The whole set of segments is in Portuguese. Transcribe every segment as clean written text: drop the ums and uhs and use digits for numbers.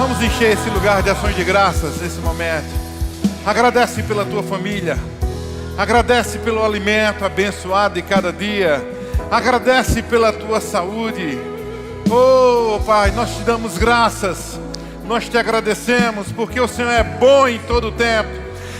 Vamos encher esse lugar de ações de graças nesse momento. Agradece pela tua família. Agradece pelo alimento abençoado de cada dia. Agradece pela tua saúde. Oh, Pai, nós te damos graças. Nós te agradecemos porque o Senhor é bom em todo o tempo.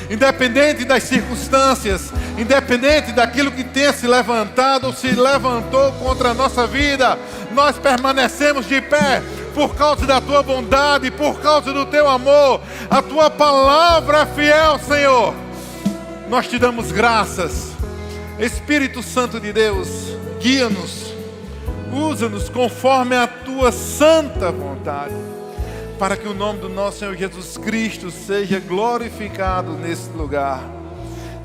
Independente das circunstâncias, independente daquilo que tenha se levantado ou se levantou contra a nossa vida, nós permanecemos de pé por causa da tua bondade, por causa do teu amor. A tua palavra é fiel, Senhor. Nós te damos graças. Espírito Santo de Deus, guia-nos, usa-nos conforme a tua santa vontade, para que o nome do nosso Senhor Jesus Cristo seja glorificado nesse lugar.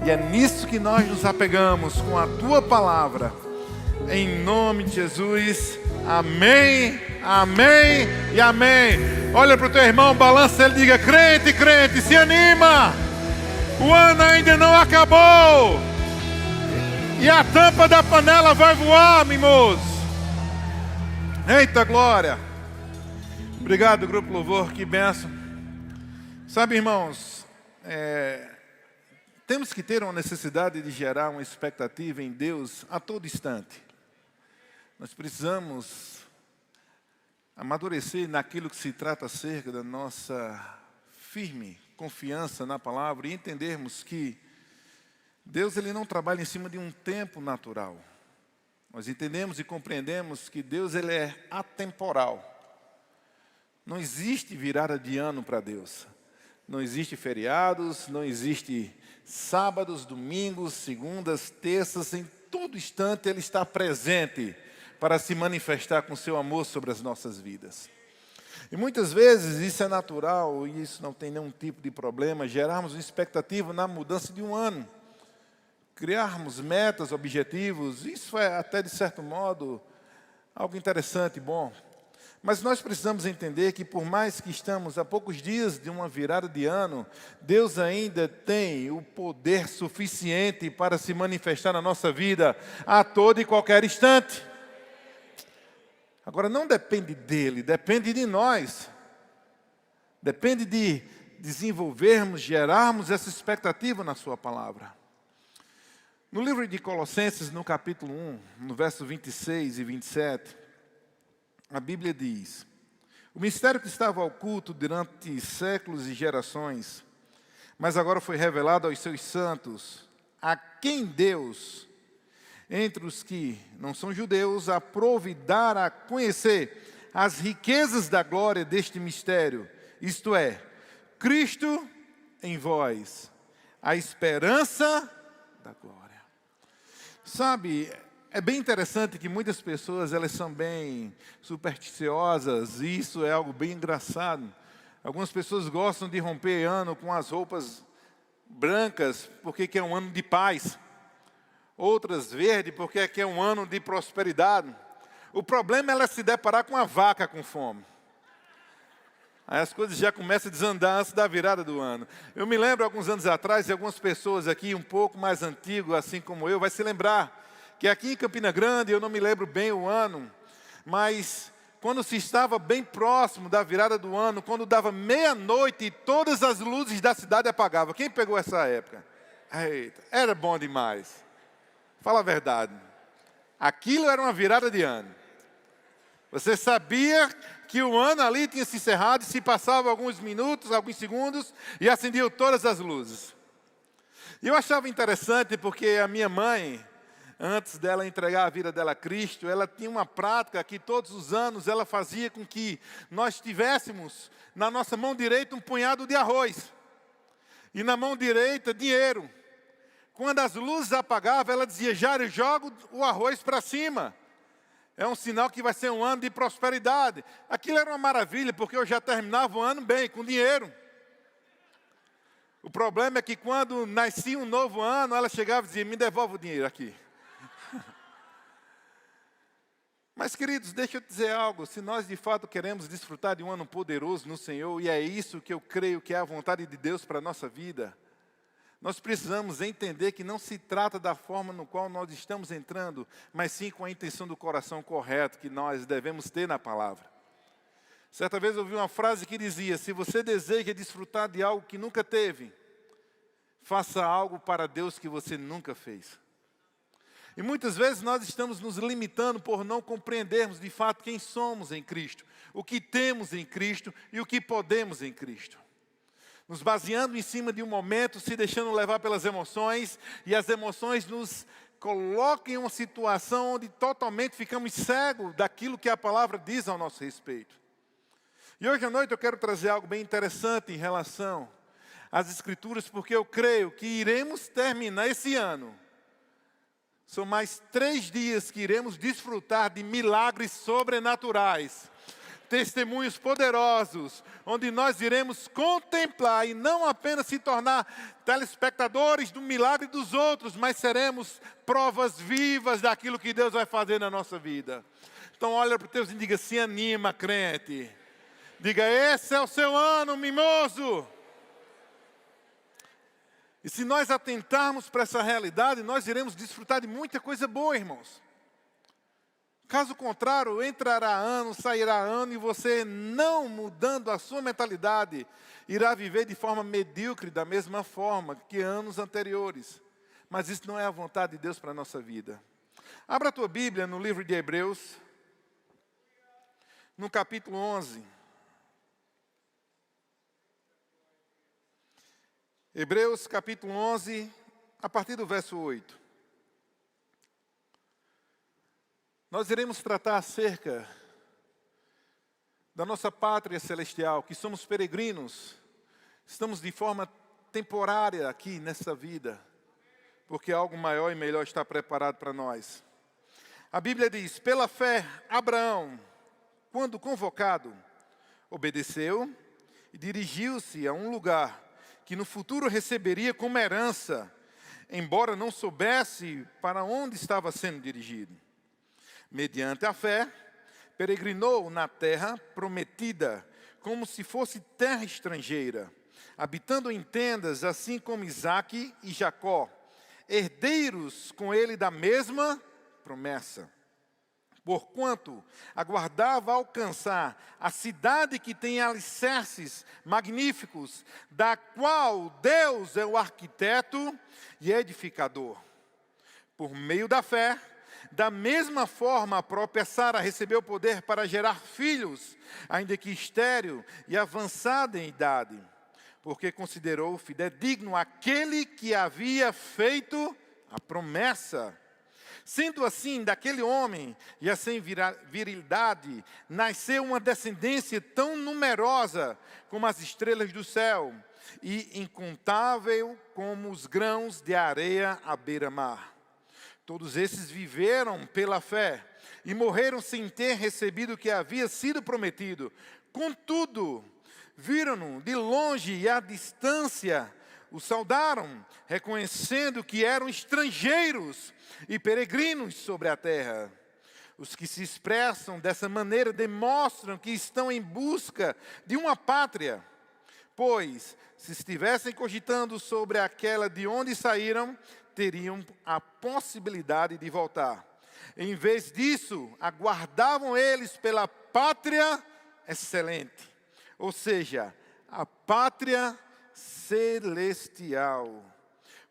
E é nisso que nós nos apegamos, com a tua palavra. Em nome de Jesus. Amém, amém e amém. Olha para o teu irmão, balança ele, diga: crente, crente, se anima. O ano ainda não acabou. E a tampa da panela vai voar, mimoso. Eita glória. Obrigado, Grupo Louvor, que bênção. Sabe, irmãos, temos que ter uma necessidade de gerar uma expectativa em Deus a todo instante. Nós precisamos amadurecer naquilo que se trata acerca da nossa firme confiança na palavra e entendermos que Deus ele não trabalha em cima de um tempo natural. Nós entendemos e compreendemos que Deus ele é atemporal. Não existe virada de ano para Deus. Não existe feriados, não existe sábados, domingos, segundas, terças. Em todo instante Ele está presente para se manifestar com seu amor sobre as nossas vidas. E muitas vezes isso é natural e isso não tem nenhum tipo de problema, gerarmos uma expectativa na mudança de um ano. Criarmos metas, objetivos, isso é até de certo modo algo interessante e bom. Mas nós precisamos entender que por mais que estamos a poucos dias de uma virada de ano, Deus ainda tem o poder suficiente para se manifestar na nossa vida a todo e qualquer instante. Agora não depende dele, depende de nós. Depende de desenvolvermos, gerarmos essa expectativa na sua palavra. No livro de Colossenses, no capítulo 1, no verso 26 e 27, a Bíblia diz: o mistério que estava oculto durante séculos e gerações, mas agora foi revelado aos seus santos, a quem Deus, entre os que não são judeus, aprove dar a conhecer as riquezas da glória deste mistério, isto é, Cristo em vós, a esperança da glória. Sabe, é bem interessante que muitas pessoas elas são bem supersticiosas, e isso é algo bem engraçado. Algumas pessoas gostam de romper ano com as roupas brancas, porque é um ano de paz. Outras verde, porque é um ano de prosperidade. O problema é ela se deparar com a vaca com fome. Aí as coisas já começam a desandar antes da virada do ano. Eu me lembro, alguns anos atrás, de algumas pessoas aqui, um pouco mais antigas, assim como eu, vai se lembrar que aqui em Campina Grande, eu não me lembro bem o ano, mas quando se estava bem próximo da virada do ano, quando dava meia-noite, todas as luzes da cidade apagavam. Quem pegou essa época? Eita, era bom demais. Fala a verdade. Aquilo era uma virada de ano. Você sabia que o ano ali tinha se encerrado e se passava alguns minutos, alguns segundos e acendiam todas as luzes. E eu achava interessante porque a minha mãe, antes dela entregar a vida dela a Cristo, ela tinha uma prática que todos os anos ela fazia com que nós tivéssemos na nossa mão direita um punhado de arroz e na mão direita dinheiro. Quando as luzes apagavam, ela dizia: Jário, joga o arroz para cima. É um sinal que vai ser um ano de prosperidade. Aquilo era uma maravilha, porque eu já terminava o ano bem, com dinheiro. O problema é que quando nascia um novo ano, ela chegava e dizia: me devolve o dinheiro aqui. Mas, queridos, deixa eu dizer algo. Se nós de fato queremos desfrutar de um ano poderoso no Senhor, e é isso que eu creio que é a vontade de Deus para a nossa vida, nós precisamos entender que não se trata da forma no qual nós estamos entrando, mas sim com a intenção do coração correto que nós devemos ter na palavra. Certa vez eu ouvi uma frase que dizia: se você deseja desfrutar de algo que nunca teve, faça algo para Deus que você nunca fez. E muitas vezes nós estamos nos limitando por não compreendermos de fato quem somos em Cristo, o que temos em Cristo e o que podemos em Cristo. Nos baseando em cima de um momento, se deixando levar pelas emoções, e as emoções nos colocam em uma situação onde totalmente ficamos cegos daquilo que a palavra diz ao nosso respeito. E hoje à noite eu quero trazer algo bem interessante em relação às Escrituras, porque eu creio que iremos terminar esse ano. São mais 3 dias que iremos desfrutar de milagres sobrenaturais, testemunhos poderosos, onde nós iremos contemplar e não apenas se tornar telespectadores do milagre dos outros, mas seremos provas vivas daquilo que Deus vai fazer na nossa vida. Então olha para o teu e diga: se anima, crente. Diga: esse é o seu ano, mimoso. E se nós atentarmos para essa realidade, nós iremos desfrutar de muita coisa boa, irmãos. Caso contrário, entrará ano, sairá ano, e você, não mudando a sua mentalidade, irá viver de forma medíocre, da mesma forma que anos anteriores. Mas isso não é a vontade de Deus para a nossa vida. Abra a tua Bíblia no livro de Hebreus, no capítulo 11. Hebreus capítulo 11, a partir do verso 8. Nós iremos tratar acerca da nossa pátria celestial, que somos peregrinos, estamos de forma temporária aqui nessa vida, porque algo maior e melhor está preparado para nós. A Bíblia diz: pela fé, Abraão, quando convocado, obedeceu e dirigiu-se a um lugar que no futuro receberia como herança, embora não soubesse para onde estava sendo dirigido. Mediante a fé, peregrinou na terra prometida, como se fosse terra estrangeira, habitando em tendas, assim como Isaque e Jacó, herdeiros com ele da mesma promessa. Porquanto aguardava alcançar a cidade que tem alicerces magníficos, da qual Deus é o arquiteto e edificador. Por meio da fé, da mesma forma a própria Sara recebeu poder para gerar filhos, ainda que estéril e avançada em idade, porque considerou fidedigno aquele que havia feito a promessa. Sendo assim, daquele homem, já sem virilidade, nasceu uma descendência tão numerosa como as estrelas do céu, e incontável como os grãos de areia à beira-mar. Todos esses viveram pela fé, e morreram sem ter recebido o que havia sido prometido. Contudo, viram-no de longe e à distância, o saudaram, reconhecendo que eram estrangeiros e peregrinos sobre a terra. Os que se expressam dessa maneira demonstram que estão em busca de uma pátria, pois, se estivessem cogitando sobre aquela de onde saíram, teriam a possibilidade de voltar. Em vez disso, aguardavam eles pela pátria excelente, ou seja, a pátria celestial.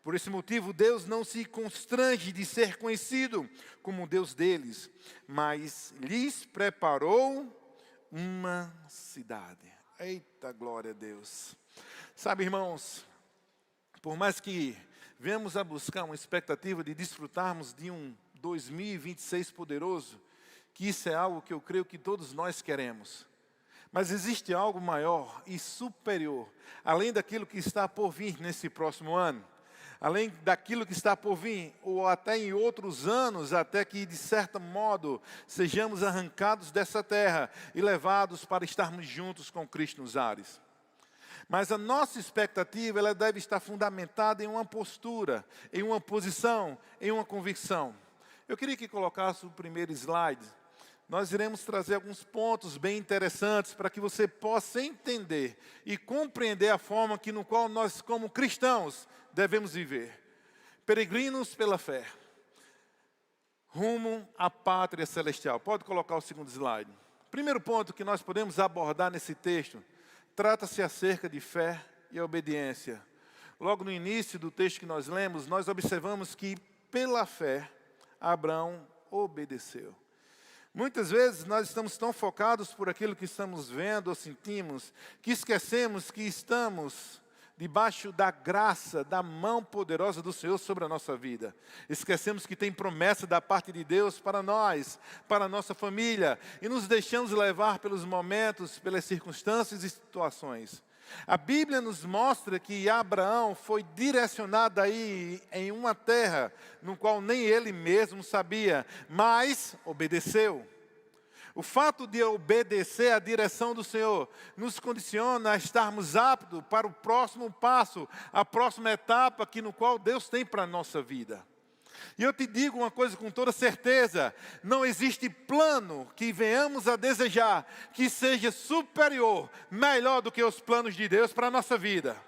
Por esse motivo, Deus não se constrange de ser conhecido como Deus deles, mas lhes preparou uma cidade. Eita, glória a Deus. Sabe, irmãos, por mais que venhamos a buscar uma expectativa de desfrutarmos de um 2026 poderoso, que isso é algo que eu creio que todos nós queremos. Mas existe algo maior e superior, além daquilo que está por vir nesse próximo ano, além daquilo que está por vir, ou até em outros anos, até que, de certo modo, sejamos arrancados dessa terra e levados para estarmos juntos com Cristo nos ares. Mas a nossa expectativa, ela deve estar fundamentada em uma postura, em uma posição, em uma convicção. Eu queria que colocasse o primeiro slide. Nós iremos trazer alguns pontos bem interessantes para que você possa entender e compreender a forma no qual nós, como cristãos, devemos viver. Peregrinos pela fé, rumo à pátria celestial. Pode colocar o segundo slide. primeiro ponto que nós podemos abordar nesse texto, trata-se acerca de fé e obediência. Logo no início do texto que nós lemos, nós observamos que, pela fé, Abraão obedeceu. Muitas vezes nós estamos tão focados por aquilo que estamos vendo ou sentimos, que esquecemos que estamos debaixo da graça, da mão poderosa do Senhor sobre a nossa vida. Esquecemos que tem promessa da parte de Deus para nós, para a nossa família, e nos deixamos levar pelos momentos, pelas circunstâncias e situações. A Bíblia nos mostra que Abraão foi direcionado aí em uma terra no qual nem ele mesmo sabia, mas obedeceu. O fato de obedecer à direção do Senhor nos condiciona a estarmos aptos para o próximo passo, a próxima etapa no qual Deus tem para a nossa vida. E eu te digo uma coisa com toda certeza, não existe plano que venhamos a desejar que seja superior, melhor do que os planos de Deus para a nossa vida.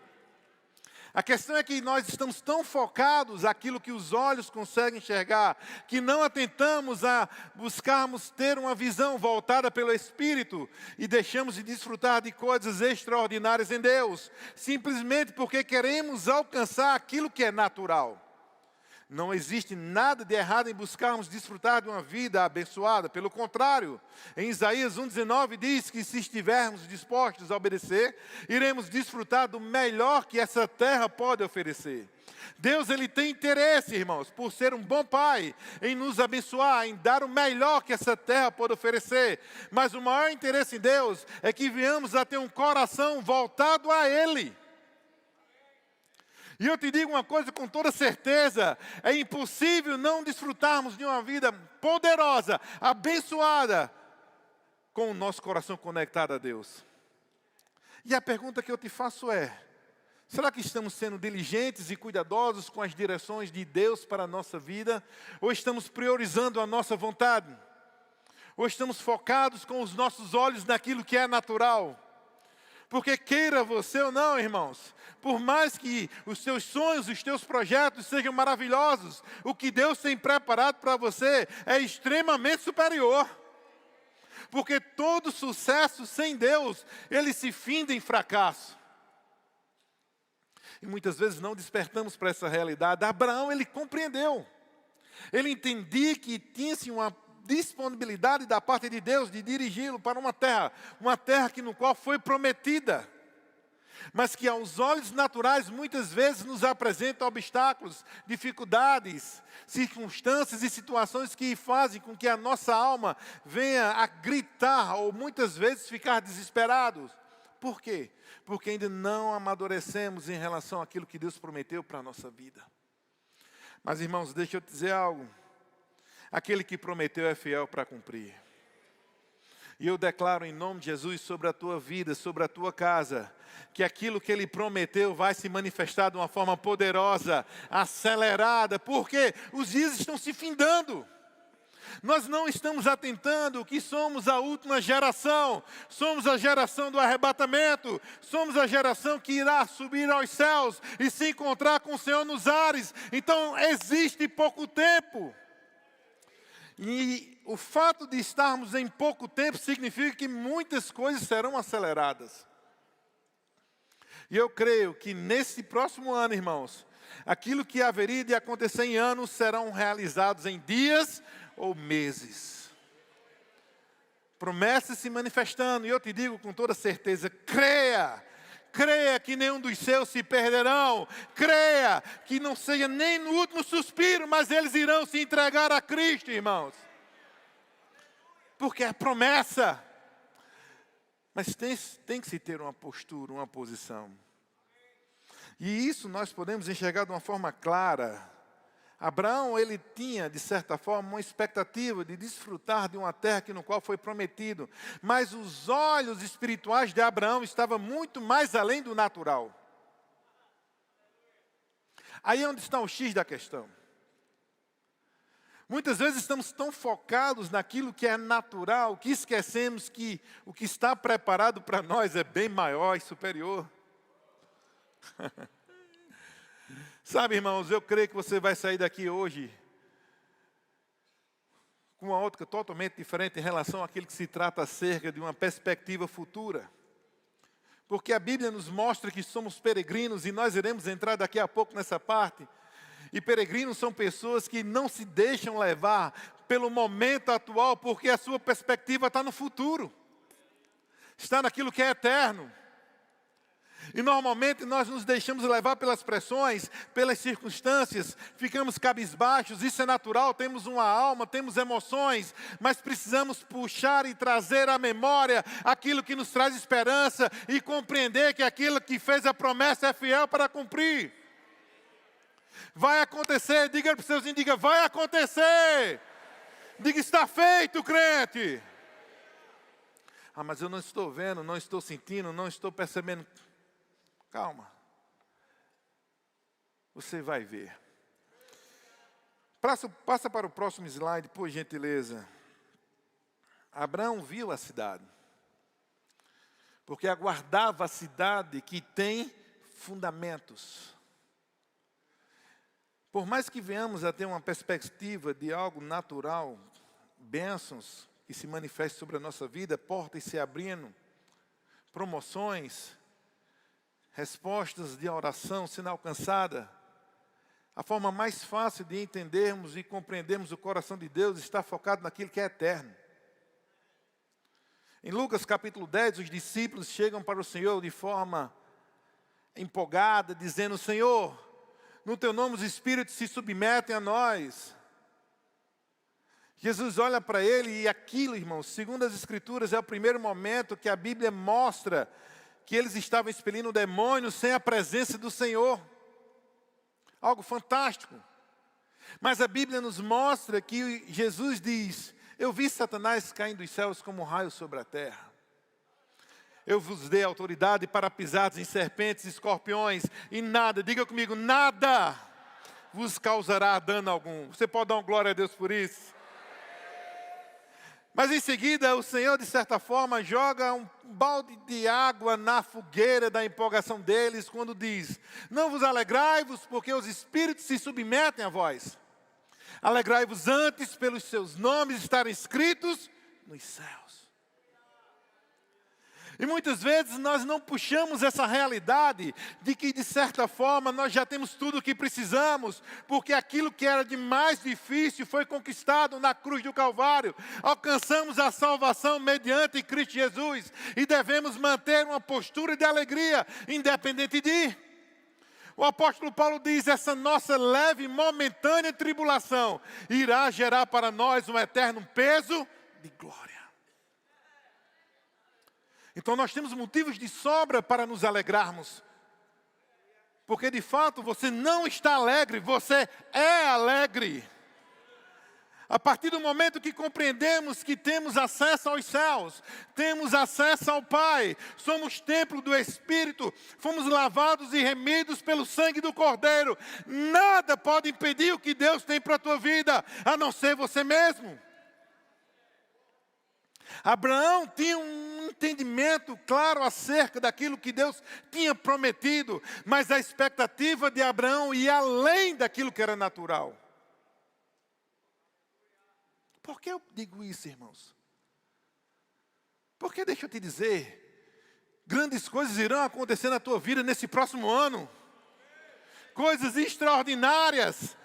A questão é que nós estamos tão focados naquilo que os olhos conseguem enxergar, que não atentamos a buscarmos ter uma visão voltada pelo Espírito e deixamos de desfrutar de coisas extraordinárias em Deus, simplesmente porque queremos alcançar aquilo que é natural. Não existe nada de errado em buscarmos desfrutar de uma vida abençoada. Pelo contrário, em Isaías 1,19 diz que se estivermos dispostos a obedecer, iremos desfrutar do melhor que essa terra pode oferecer. Deus, Ele tem interesse, irmãos, por ser um bom Pai, em nos abençoar, em dar o melhor que essa terra pode oferecer. Mas o maior interesse em Deus é que venhamos a ter um coração voltado a Ele. E eu te digo uma coisa com toda certeza, é impossível não desfrutarmos de uma vida poderosa, abençoada, com o nosso coração conectado a Deus. E a pergunta que eu te faço é, será que estamos sendo diligentes e cuidadosos com as direções de Deus para a nossa vida? Ou estamos priorizando a nossa vontade? Ou estamos focados com os nossos olhos naquilo que é natural? Porque queira você ou não, irmãos, por mais que os seus sonhos, os teus projetos sejam maravilhosos, o que Deus tem preparado para você é extremamente superior. Porque todo sucesso sem Deus, ele se finda em fracasso. E muitas vezes não despertamos para essa realidade. Abraão, ele compreendeu. Ele entendia que tinha-se uma disponibilidade da parte de Deus de dirigi-lo para uma terra no qual foi prometida, mas que aos olhos naturais muitas vezes nos apresenta obstáculos, dificuldades, circunstâncias e situações que fazem com que a nossa alma venha a gritar ou muitas vezes ficar desesperados. Por quê? Porque ainda não amadurecemos em relação àquilo que Deus prometeu para a nossa vida. Mas irmãos, deixa eu te dizer algo. Aquele que prometeu é fiel para cumprir. E eu declaro em nome de Jesus sobre a tua vida, sobre a tua casa, que aquilo que Ele prometeu vai se manifestar de uma forma poderosa, acelerada, porque os dias estão se findando. Nós não estamos atentando que somos a última geração, somos a geração do arrebatamento, somos a geração que irá subir aos céus e se encontrar com o Senhor nos ares. Então existe pouco tempo. E o fato de estarmos em pouco tempo significa que muitas coisas serão aceleradas. E eu creio que nesse próximo ano, irmãos, aquilo que haveria de acontecer em anos serão realizados em dias ou meses. Promessas se manifestando, e eu te digo com toda certeza, creia que nenhum dos seus se perderão, creia que não seja nem no último suspiro, mas eles irão se entregar a Cristo, irmãos. Porque é promessa. Mas tem que se ter uma postura, uma posição. E isso nós podemos enxergar de uma forma clara. Abraão, ele tinha, de certa forma, uma expectativa de desfrutar de uma terra no qual foi prometido. Mas os olhos espirituais de Abraão estavam muito mais além do natural. Aí é onde está o X da questão. Muitas vezes estamos tão focados naquilo que é natural, que esquecemos que o que está preparado para nós é bem maior e superior. Sabe, irmãos, eu creio que você vai sair daqui hoje com uma ótica totalmente diferente em relação àquilo que se trata acerca de uma perspectiva futura. Porque a Bíblia nos mostra que somos peregrinos, e nós iremos entrar daqui a pouco nessa parte. E peregrinos são pessoas que não se deixam levar pelo momento atual, porque a sua perspectiva está no futuro. Está naquilo que é eterno. E normalmente nós nos deixamos levar pelas pressões, pelas circunstâncias, ficamos cabisbaixos, isso é natural, temos uma alma, temos emoções, mas precisamos puxar e trazer à memória aquilo que nos traz esperança e compreender que aquilo que fez a promessa é fiel para cumprir. Vai acontecer, diga para os seus, diga, vai acontecer. Diga, está feito, crente. Ah, mas eu não estou vendo, não estou sentindo, não estou percebendo. Calma. Você vai ver. Passa para o próximo slide, por gentileza. Abraão viu a cidade. Porque aguardava a cidade que tem fundamentos. Por mais que venhamos a ter uma perspectiva de algo natural, bênçãos que se manifestem sobre a nossa vida, portas se abrindo, promoções, respostas de oração sendo alcançada, a forma mais fácil de entendermos e compreendermos o coração de Deus está focado naquilo que é eterno. Em Lucas capítulo 10, os discípulos chegam para o Senhor de forma empolgada, dizendo, Senhor, no Teu nome os espíritos se submetem a nós. Jesus olha para ele e aquilo, irmãos, segundo as Escrituras, é o primeiro momento que a Bíblia mostra que eles estavam expelindo demônios sem a presença do Senhor. Algo fantástico. Mas a Bíblia nos mostra que Jesus diz, eu vi Satanás caindo dos céus como um raio sobre a terra. Eu vos dei autoridade para pisados em serpentes e escorpiões, e nada, diga comigo, nada vos causará dano algum. Você pode dar uma glória a Deus por isso? Mas em seguida o Senhor, de certa forma, joga um balde de água na fogueira da empolgação deles, quando diz, não vos alegrai-vos, porque os espíritos se submetem a vós. Alegrai-vos antes pelos seus nomes estarem escritos nos céus. E muitas vezes nós não puxamos essa realidade de que, de certa forma, nós já temos tudo o que precisamos, porque aquilo que era de mais difícil foi conquistado na cruz do Calvário. Alcançamos a salvação mediante Cristo Jesus e devemos manter uma postura de alegria, independente de. O apóstolo Paulo diz, essa nossa leve e momentânea tribulação irá gerar para nós um eterno peso de glória. Então nós temos motivos de sobra para nos alegrarmos. Porque de fato você não está alegre, você é alegre. A partir do momento que compreendemos que temos acesso aos céus, temos acesso ao Pai, somos templo do Espírito, fomos lavados e remidos pelo sangue do Cordeiro, nada pode impedir o que Deus tem para a tua vida, a não ser você mesmo. Abraão tinha um entendimento claro acerca daquilo que Deus tinha prometido, mas a expectativa de Abraão ia além daquilo que era natural. Por que eu digo isso, irmãos? Porque deixa eu te dizer, grandes coisas irão acontecer na tua vida nesse próximo ano. Coisas extraordinárias.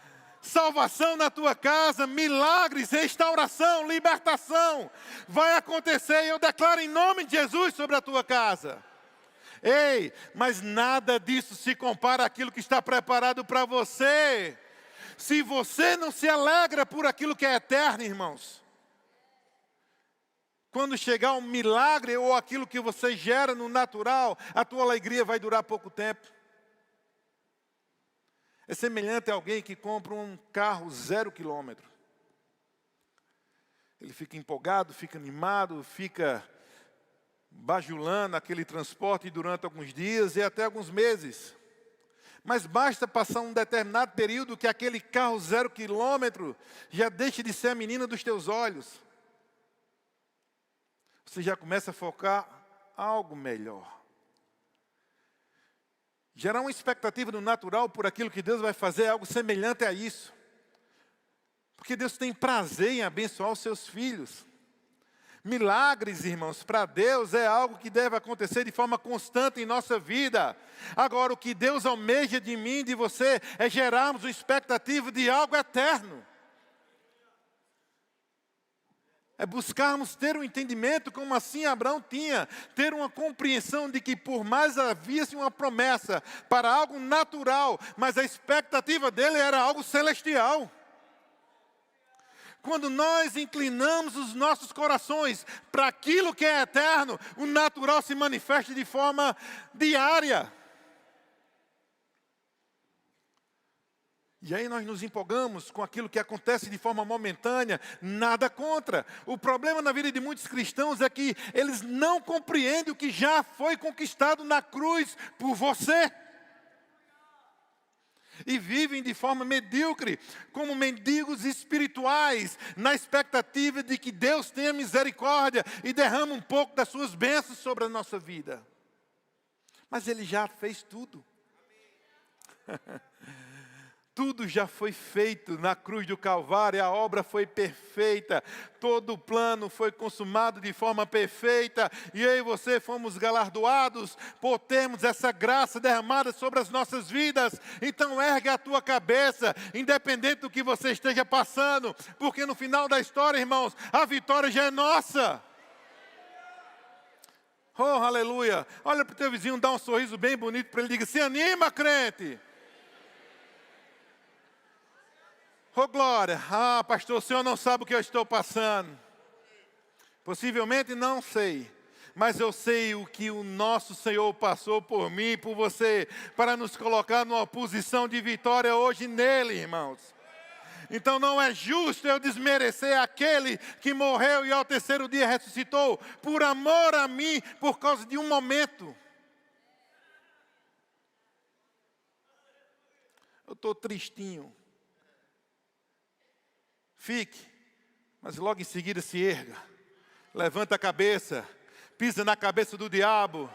Salvação na tua casa, milagres, restauração, libertação. Vai acontecer e eu declaro em nome de Jesus sobre a tua casa. Ei, mas nada disso se compara àquilo que está preparado para você. Se você não se alegra por aquilo que é eterno, irmãos. Quando chegar um milagre ou aquilo que você gera no natural, a tua alegria vai durar pouco tempo. É semelhante a alguém que compra um carro 0 quilômetro. Ele fica empolgado, fica animado, fica bajulando aquele transporte durante alguns dias e até alguns meses. Mas basta passar um determinado período que aquele carro 0 quilômetro já deixe de ser a menina dos teus olhos. Você já começa a focar algo melhor. Gerar uma expectativa no natural por aquilo que Deus vai fazer é algo semelhante a isso. Porque Deus tem prazer em abençoar os seus filhos. Milagres, irmãos, para Deus é algo que deve acontecer de forma constante em nossa vida. Agora, o que Deus almeja de mim e de você é gerarmos uma expectativa de algo eterno. É buscarmos ter um entendimento, como assim Abraão tinha, ter uma compreensão de que por mais havia-se uma promessa para algo natural, mas a expectativa dele era algo celestial. Quando nós inclinamos os nossos corações para aquilo que é eterno, o natural se manifesta de forma diária. E aí nós nos empolgamos com aquilo que acontece de forma momentânea, nada contra. O problema na vida de muitos cristãos é que eles não compreendem o que já foi conquistado na cruz por você. E vivem de forma medíocre, como mendigos espirituais, na expectativa de que Deus tenha misericórdia e derrama um pouco das suas bênçãos sobre a nossa vida. Mas Ele já fez tudo. Tudo já foi feito na cruz do Calvário, a obra foi perfeita, todo o plano foi consumado de forma perfeita, e eu e você fomos galardoados por termos essa graça derramada sobre as nossas vidas. Então ergue a tua cabeça, independente do que você esteja passando, porque no final da história, irmãos, a vitória já é nossa. Oh, aleluia! Olha para o teu vizinho, dá um sorriso bem bonito para ele, diga: se anima, crente! Oh, glória! Ah, pastor, o senhor não sabe o que eu estou passando. Possivelmente não sei. Mas eu sei o que o nosso Senhor passou por mim e por você, para nos colocar numa posição de vitória hoje nele, irmãos. Então não é justo eu desmerecer aquele que morreu e ao terceiro dia ressuscitou, por amor a mim, por causa de um momento. Eu estou tristinho. Fique, mas logo em seguida se erga, levanta a cabeça, pisa na cabeça do diabo,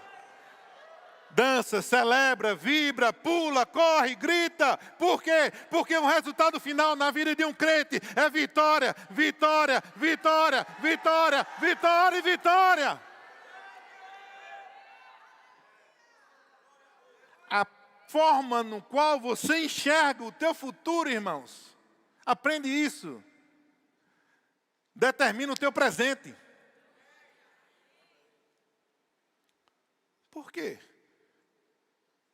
dança, celebra, vibra, pula, corre, grita. Por quê? Porque o resultado final na vida de um crente é vitória, vitória, vitória, vitória, vitória e vitória. A forma no qual você enxerga o teu futuro, irmãos, aprende isso. Determina o teu presente. Por quê?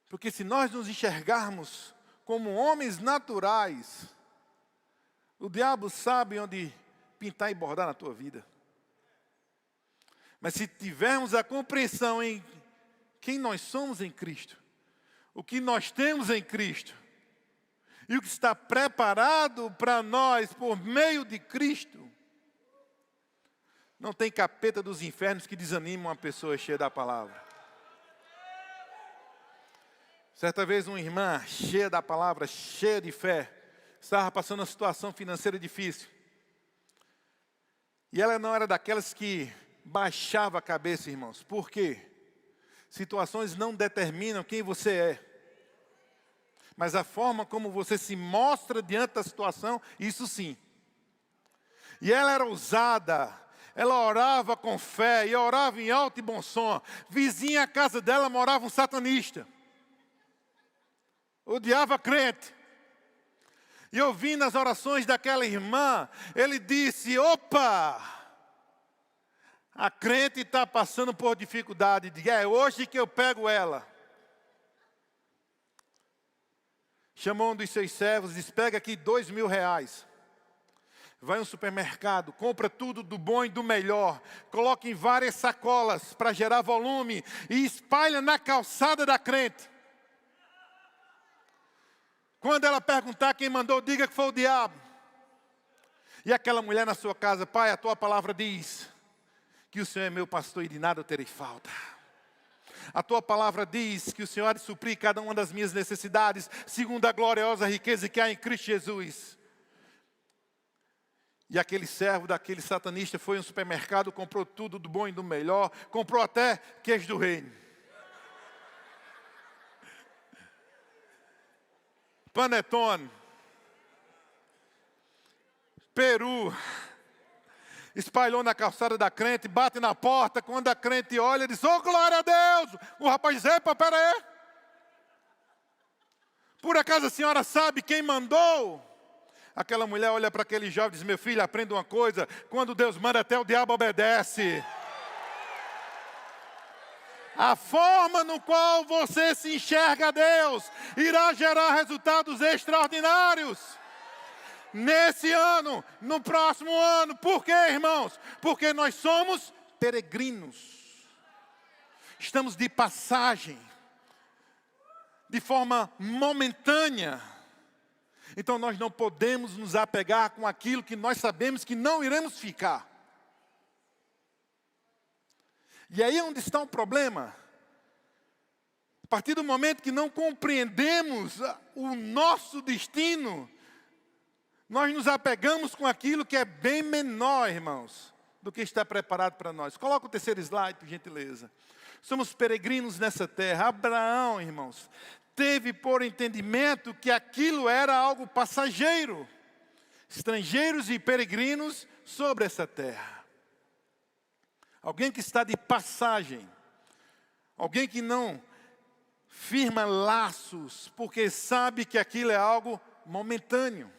Porque se nós nos enxergarmos como homens naturais, o diabo sabe onde pintar e bordar na tua vida. Mas se tivermos a compreensão em quem nós somos em Cristo, o que nós temos em Cristo, e o que está preparado para nós por meio de Cristo, não tem capeta dos infernos que desanima uma pessoa cheia da palavra. Certa vez uma irmã cheia da palavra, cheia de fé, estava passando uma situação financeira difícil. E ela não era daquelas que baixava a cabeça, irmãos. Por quê? Situações não determinam quem você é. Mas a forma como você se mostra diante da situação, isso sim. E ela era ousada. Ela orava com fé e orava em alto e bom som. Vizinha à casa dela morava um satanista. Odiava crente. E eu vi nas orações daquela irmã, ele disse: opa, a crente está passando por dificuldade. É hoje que eu pego ela. Chamou um dos seus servos e disse: pega aqui R$2.000. Vai ao supermercado, compra tudo do bom e do melhor, coloca em várias sacolas para gerar volume e espalha na calçada da crente. Quando ela perguntar quem mandou, diga que foi o diabo. E aquela mulher na sua casa: pai, a tua palavra diz que o Senhor é meu pastor e de nada eu terei falta. A tua palavra diz que o Senhor há de suprir cada uma das minhas necessidades, segundo a gloriosa riqueza que há em Cristo Jesus. E aquele servo daquele satanista foi ao supermercado, comprou tudo do bom e do melhor, comprou até queijo do reino. Panetone. peru, espalhou na calçada da crente, bate na porta, quando a crente olha, diz, oh glória a Deus! O rapaz diz, epa, pera aí. Por acaso a senhora sabe quem mandou? Aquela mulher olha para aquele jovem e diz, meu filho, aprenda uma coisa, quando Deus manda até o diabo obedece. A forma no qual você se enxerga a Deus irá gerar resultados extraordinários. Nesse ano, no próximo ano. Por quê, irmãos? Porque nós somos peregrinos. Estamos de passagem. De forma momentânea. Então nós não podemos nos apegar com aquilo que nós sabemos que não iremos ficar. E aí é onde está o problema. A partir do momento que não compreendemos o nosso destino, nós nos apegamos com aquilo que é bem menor, irmãos, do que está preparado para nós. Coloca o terceiro slide, por gentileza. Somos peregrinos nessa terra. Abraão, irmãos, teve por entendimento que aquilo era algo passageiro. Estrangeiros e peregrinos sobre essa terra. Alguém que está de passagem. Alguém que não firma laços, porque sabe que aquilo é algo momentâneo.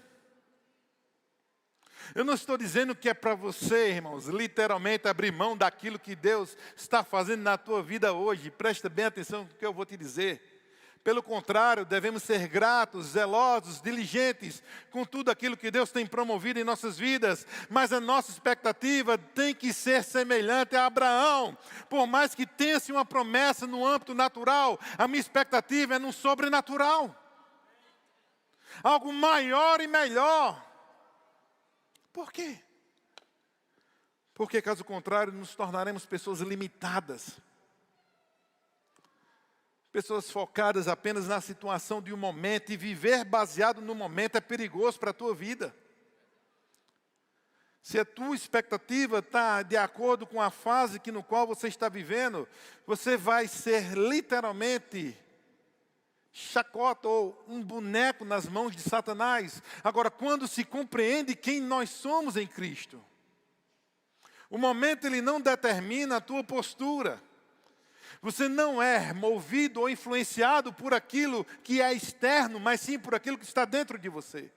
Eu não estou dizendo que é para você, irmãos, literalmente abrir mão daquilo que Deus está fazendo na tua vida hoje. Presta bem atenção no que eu vou te dizer. Pelo contrário, devemos ser gratos, zelosos, diligentes com tudo aquilo que Deus tem promovido em nossas vidas. Mas a nossa expectativa tem que ser semelhante a Abraão. Por mais que tenha-se uma promessa no âmbito natural, a minha expectativa é no sobrenatural. Algo maior e melhor. Por quê? Porque, caso contrário, nos tornaremos pessoas limitadas. Pessoas focadas apenas na situação de um momento, e viver baseado no momento é perigoso para a tua vida. Se a tua expectativa está de acordo com a fase no qual você está vivendo, você vai ser literalmente chacota ou um boneco nas mãos de Satanás. Agora, quando se compreende quem nós somos em Cristo, o momento ele não determina a tua postura. Você não é movido ou influenciado por aquilo que é externo, mas sim por aquilo que está dentro de você.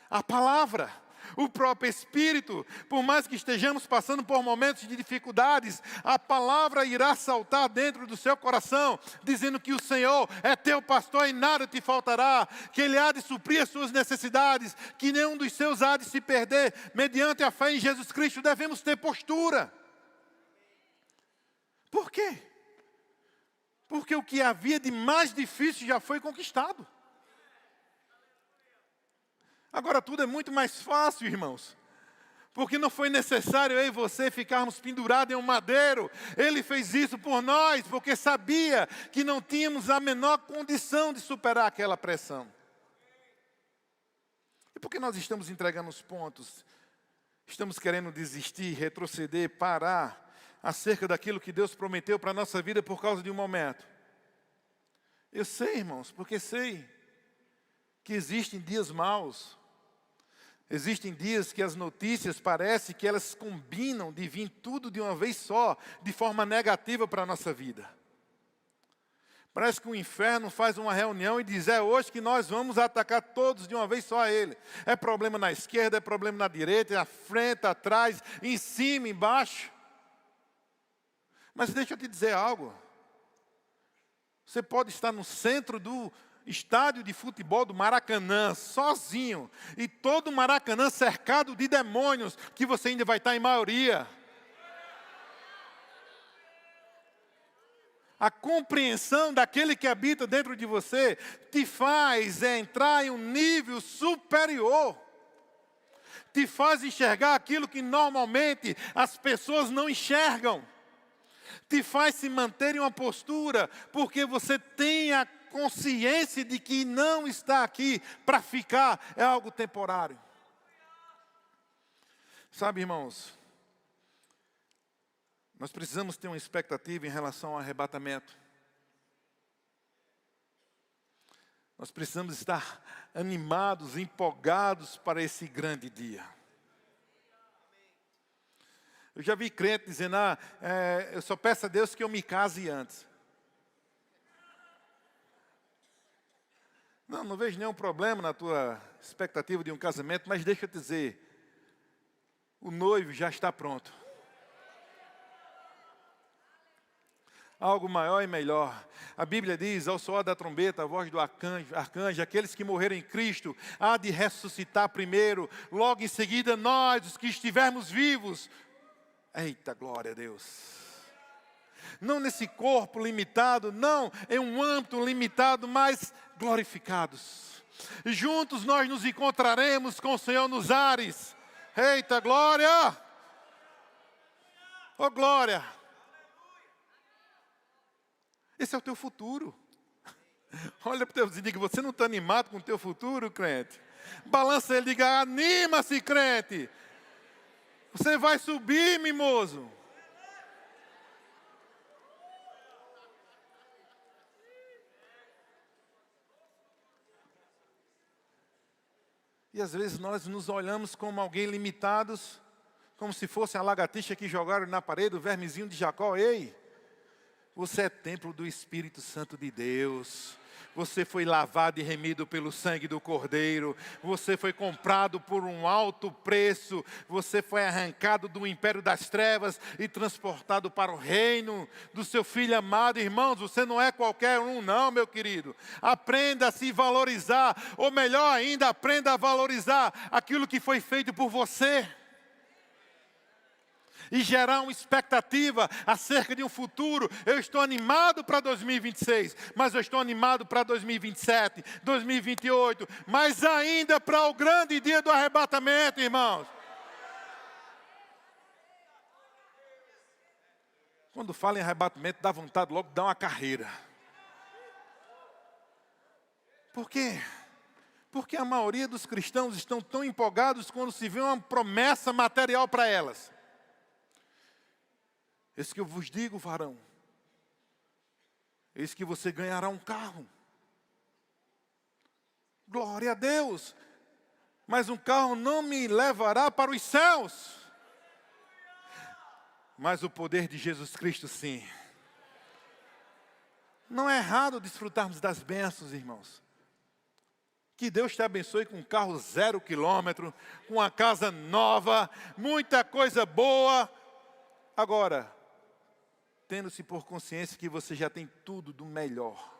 A palavra, o próprio Espírito, por mais que estejamos passando por momentos de dificuldades, a palavra irá saltar dentro do seu coração, dizendo que o Senhor é teu pastor e nada te faltará, que Ele há de suprir as suas necessidades, que nenhum dos seus há de se perder. Mediante a fé em Jesus Cristo, devemos ter postura. Por quê? Porque o que havia de mais difícil já foi conquistado. Agora tudo é muito mais fácil, irmãos. Porque não foi necessário eu e você ficarmos pendurados em um madeiro. Ele fez isso por nós, porque sabia que não tínhamos a menor condição de superar aquela pressão. E por que nós estamos entregando os pontos? Estamos querendo desistir, retroceder, parar acerca daquilo que Deus prometeu para a nossa vida por causa de um momento. Eu sei, irmãos, porque sei que existem dias maus. Existem dias que as notícias parecem que elas combinam de vir tudo de uma vez só, de forma negativa para a nossa vida. Parece que o inferno faz uma reunião e diz, é hoje que nós vamos atacar todos de uma vez só a ele. É problema na esquerda, é problema na direita, na frente, atrás, em cima, embaixo. Mas deixa eu te dizer algo. Você pode estar no centro do estádio de futebol do Maracanã, sozinho, e todo o Maracanã cercado de demônios, que você ainda vai estar em maioria. A compreensão daquele que habita dentro de você te faz entrar em um nível superior. Te faz enxergar aquilo que normalmente as pessoas não enxergam. Te faz se manter em uma postura, porque você tem a consciência de que não está aqui para ficar, é algo temporário. Sabe, irmãos, nós precisamos ter uma expectativa em relação ao arrebatamento. Nós precisamos estar animados, empolgados para esse grande dia. Eu já vi crente dizendo, eu só peço a Deus que eu me case antes. Não vejo nenhum problema na tua expectativa de um casamento, mas deixa eu te dizer, o noivo já está pronto. Algo maior e melhor. A Bíblia diz, ao soar da trombeta, a voz do arcanjo, aqueles que morreram em Cristo, há de ressuscitar primeiro, logo em seguida nós, os que estivermos vivos. Eita, glória a Deus. Não nesse corpo limitado, não em um âmbito limitado, mas glorificados. Juntos nós nos encontraremos com o Senhor nos ares. Eita, glória! Oh, glória! Esse é o teu futuro. Olha para o teu vizinho e diga, você não está animado com o teu futuro, crente? Balança ele e diga, anima-se, crente. Você vai subir, mimoso. E às vezes nós nos olhamos como alguém limitados, como se fosse a lagartixa que jogaram na parede, o vermezinho de Jacó. Ei, você é templo do Espírito Santo de Deus. Você foi lavado e remido pelo sangue do Cordeiro. Você foi comprado por um alto preço. Você foi arrancado do império das trevas e transportado para o reino do seu Filho amado. Irmãos, você não é qualquer um não, meu querido. Aprenda a se valorizar. Ou melhor ainda, aprenda a valorizar aquilo que foi feito por você. E gerar uma expectativa acerca de um futuro. Eu estou animado para 2026, mas eu estou animado para 2027, 2028, mas ainda para o grande dia do arrebatamento, irmãos. Quando fala em arrebatamento, dá vontade logo de dar uma carreira. Por quê? Porque a maioria dos cristãos estão tão empolgados quando se vê uma promessa material para elas. Eis que eu vos digo, varão, eis que você ganhará um carro. Glória a Deus. Mas um carro não me levará para os céus. Mas o poder de Jesus Cristo, sim. Não é errado desfrutarmos das bênçãos, irmãos. Que Deus te abençoe com um carro 0 quilômetro, com uma casa nova, muita coisa boa. Agora, tendo-se por consciência que você já tem tudo do melhor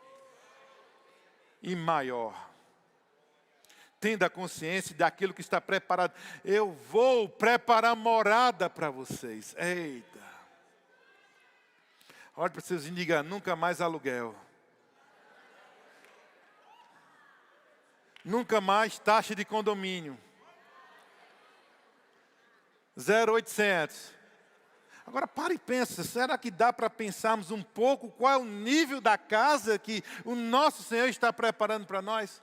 e maior. Tendo a consciência daquilo que está preparado. Eu vou preparar morada para vocês. Eita. Olha para vocês e diga, nunca mais aluguel. Nunca mais taxa de condomínio. 0,800. Agora para e pensa, será que dá para pensarmos um pouco qual é o nível da casa que o nosso Senhor está preparando para nós?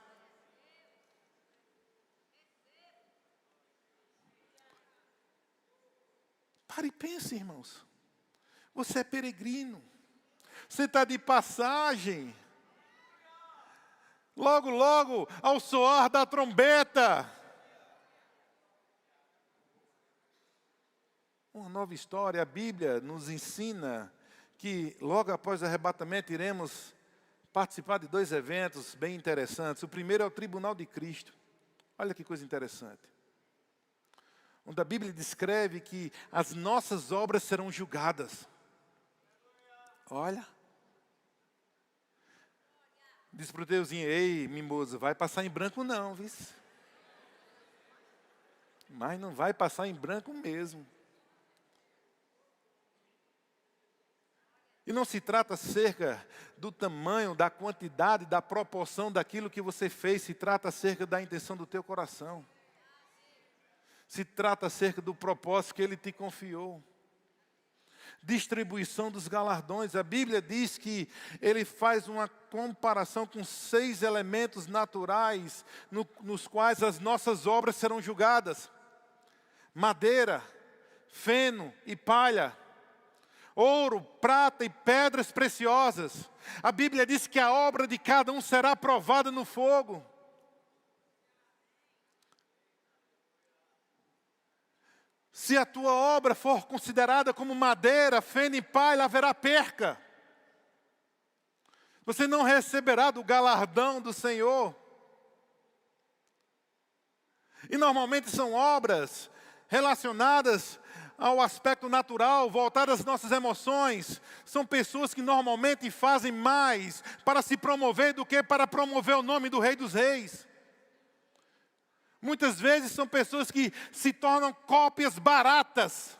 Para e pense, irmãos. Você é peregrino. Você está de passagem. Logo, logo, ao soar da trombeta. Uma nova história, a Bíblia nos ensina que logo após o arrebatamento iremos participar de 2 eventos bem interessantes. O primeiro é o Tribunal de Cristo. Olha que coisa interessante. Onde a Bíblia descreve que as nossas obras serão julgadas. Olha. Diz para o teuzinho, ei, mimoso, vai passar em branco não, viu? Mas não vai passar em branco mesmo. E não se trata acerca do tamanho, da quantidade, da proporção daquilo que você fez. Se trata acerca da intenção do teu coração. Se trata acerca do propósito que Ele te confiou. Distribuição dos galardões. A Bíblia diz que Ele faz uma comparação com 6 elementos naturais nos quais as nossas obras serão julgadas. Madeira, feno e palha. ouro, prata e pedras preciosas. A Bíblia diz que a obra de cada um será provada no fogo. Se a tua obra for considerada como madeira, feno e palha, haverá perca. Você não receberá do galardão do Senhor. E normalmente são obras relacionadas ao aspecto natural, voltadas às nossas emoções. São pessoas que normalmente fazem mais para se promover do que para promover o nome do Rei dos Reis. Muitas vezes são pessoas que se tornam cópias baratas,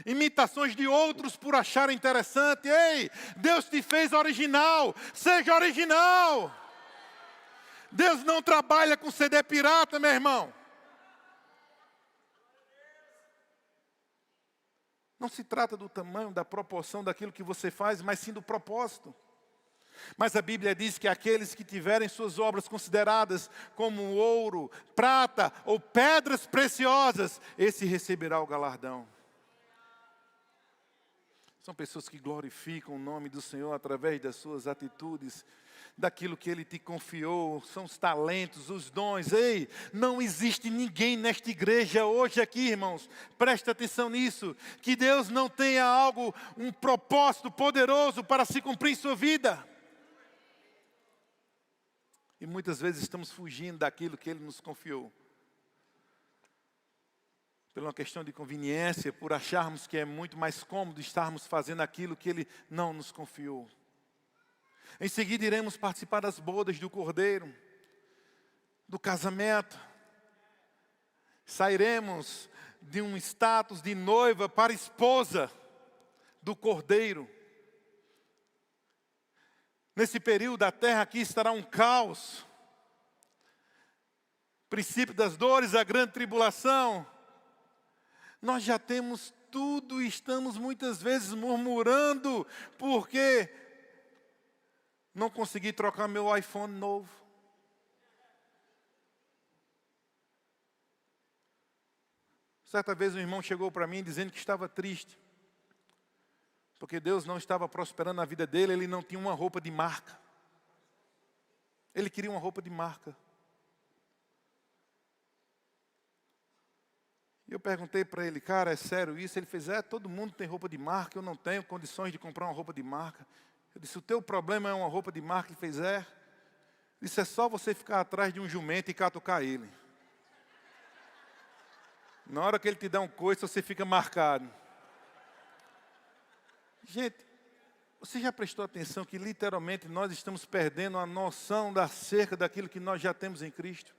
imitações de outros por achar interessante. Ei, Deus te fez original, seja original. Deus não trabalha com CD pirata, meu irmão. Não se trata do tamanho, da proporção daquilo que você faz, mas sim do propósito. Mas a Bíblia diz que aqueles que tiverem suas obras consideradas como ouro, prata ou pedras preciosas, esse receberá o galardão. São pessoas que glorificam o nome do Senhor através das suas atitudes, daquilo que Ele te confiou, são os talentos, os dons. Ei, não existe ninguém nesta igreja hoje aqui, irmãos, presta atenção nisso, que Deus não tenha algo, um propósito poderoso para se cumprir em sua vida. E muitas vezes estamos fugindo daquilo que Ele nos confiou. Por uma questão de conveniência, por acharmos que é muito mais cômodo estarmos fazendo aquilo que Ele não nos confiou. Em seguida iremos participar das bodas do Cordeiro, do casamento. Sairemos de um status de noiva para esposa do Cordeiro. Nesse período a terra aqui estará um caos. Princípio das dores, a grande tribulação. Nós já temos tudo e estamos muitas vezes murmurando porque não consegui trocar meu iPhone novo. Certa vez um irmão chegou para mim dizendo que estava triste, porque Deus não estava prosperando na vida dele, ele não tinha uma roupa de marca. Ele queria uma roupa de marca. E eu perguntei para ele, cara, é sério isso? Ele fez, todo mundo tem roupa de marca, eu não tenho condições de comprar uma roupa de marca. Eu disse, o teu problema é uma roupa de marca? Ele fez, Ele disse, é só você ficar atrás de um jumento e catucar ele. Na hora que ele te dá um coice, você fica marcado. Gente, você já prestou atenção que literalmente nós estamos perdendo a noção acerca daquilo que nós já temos em Cristo?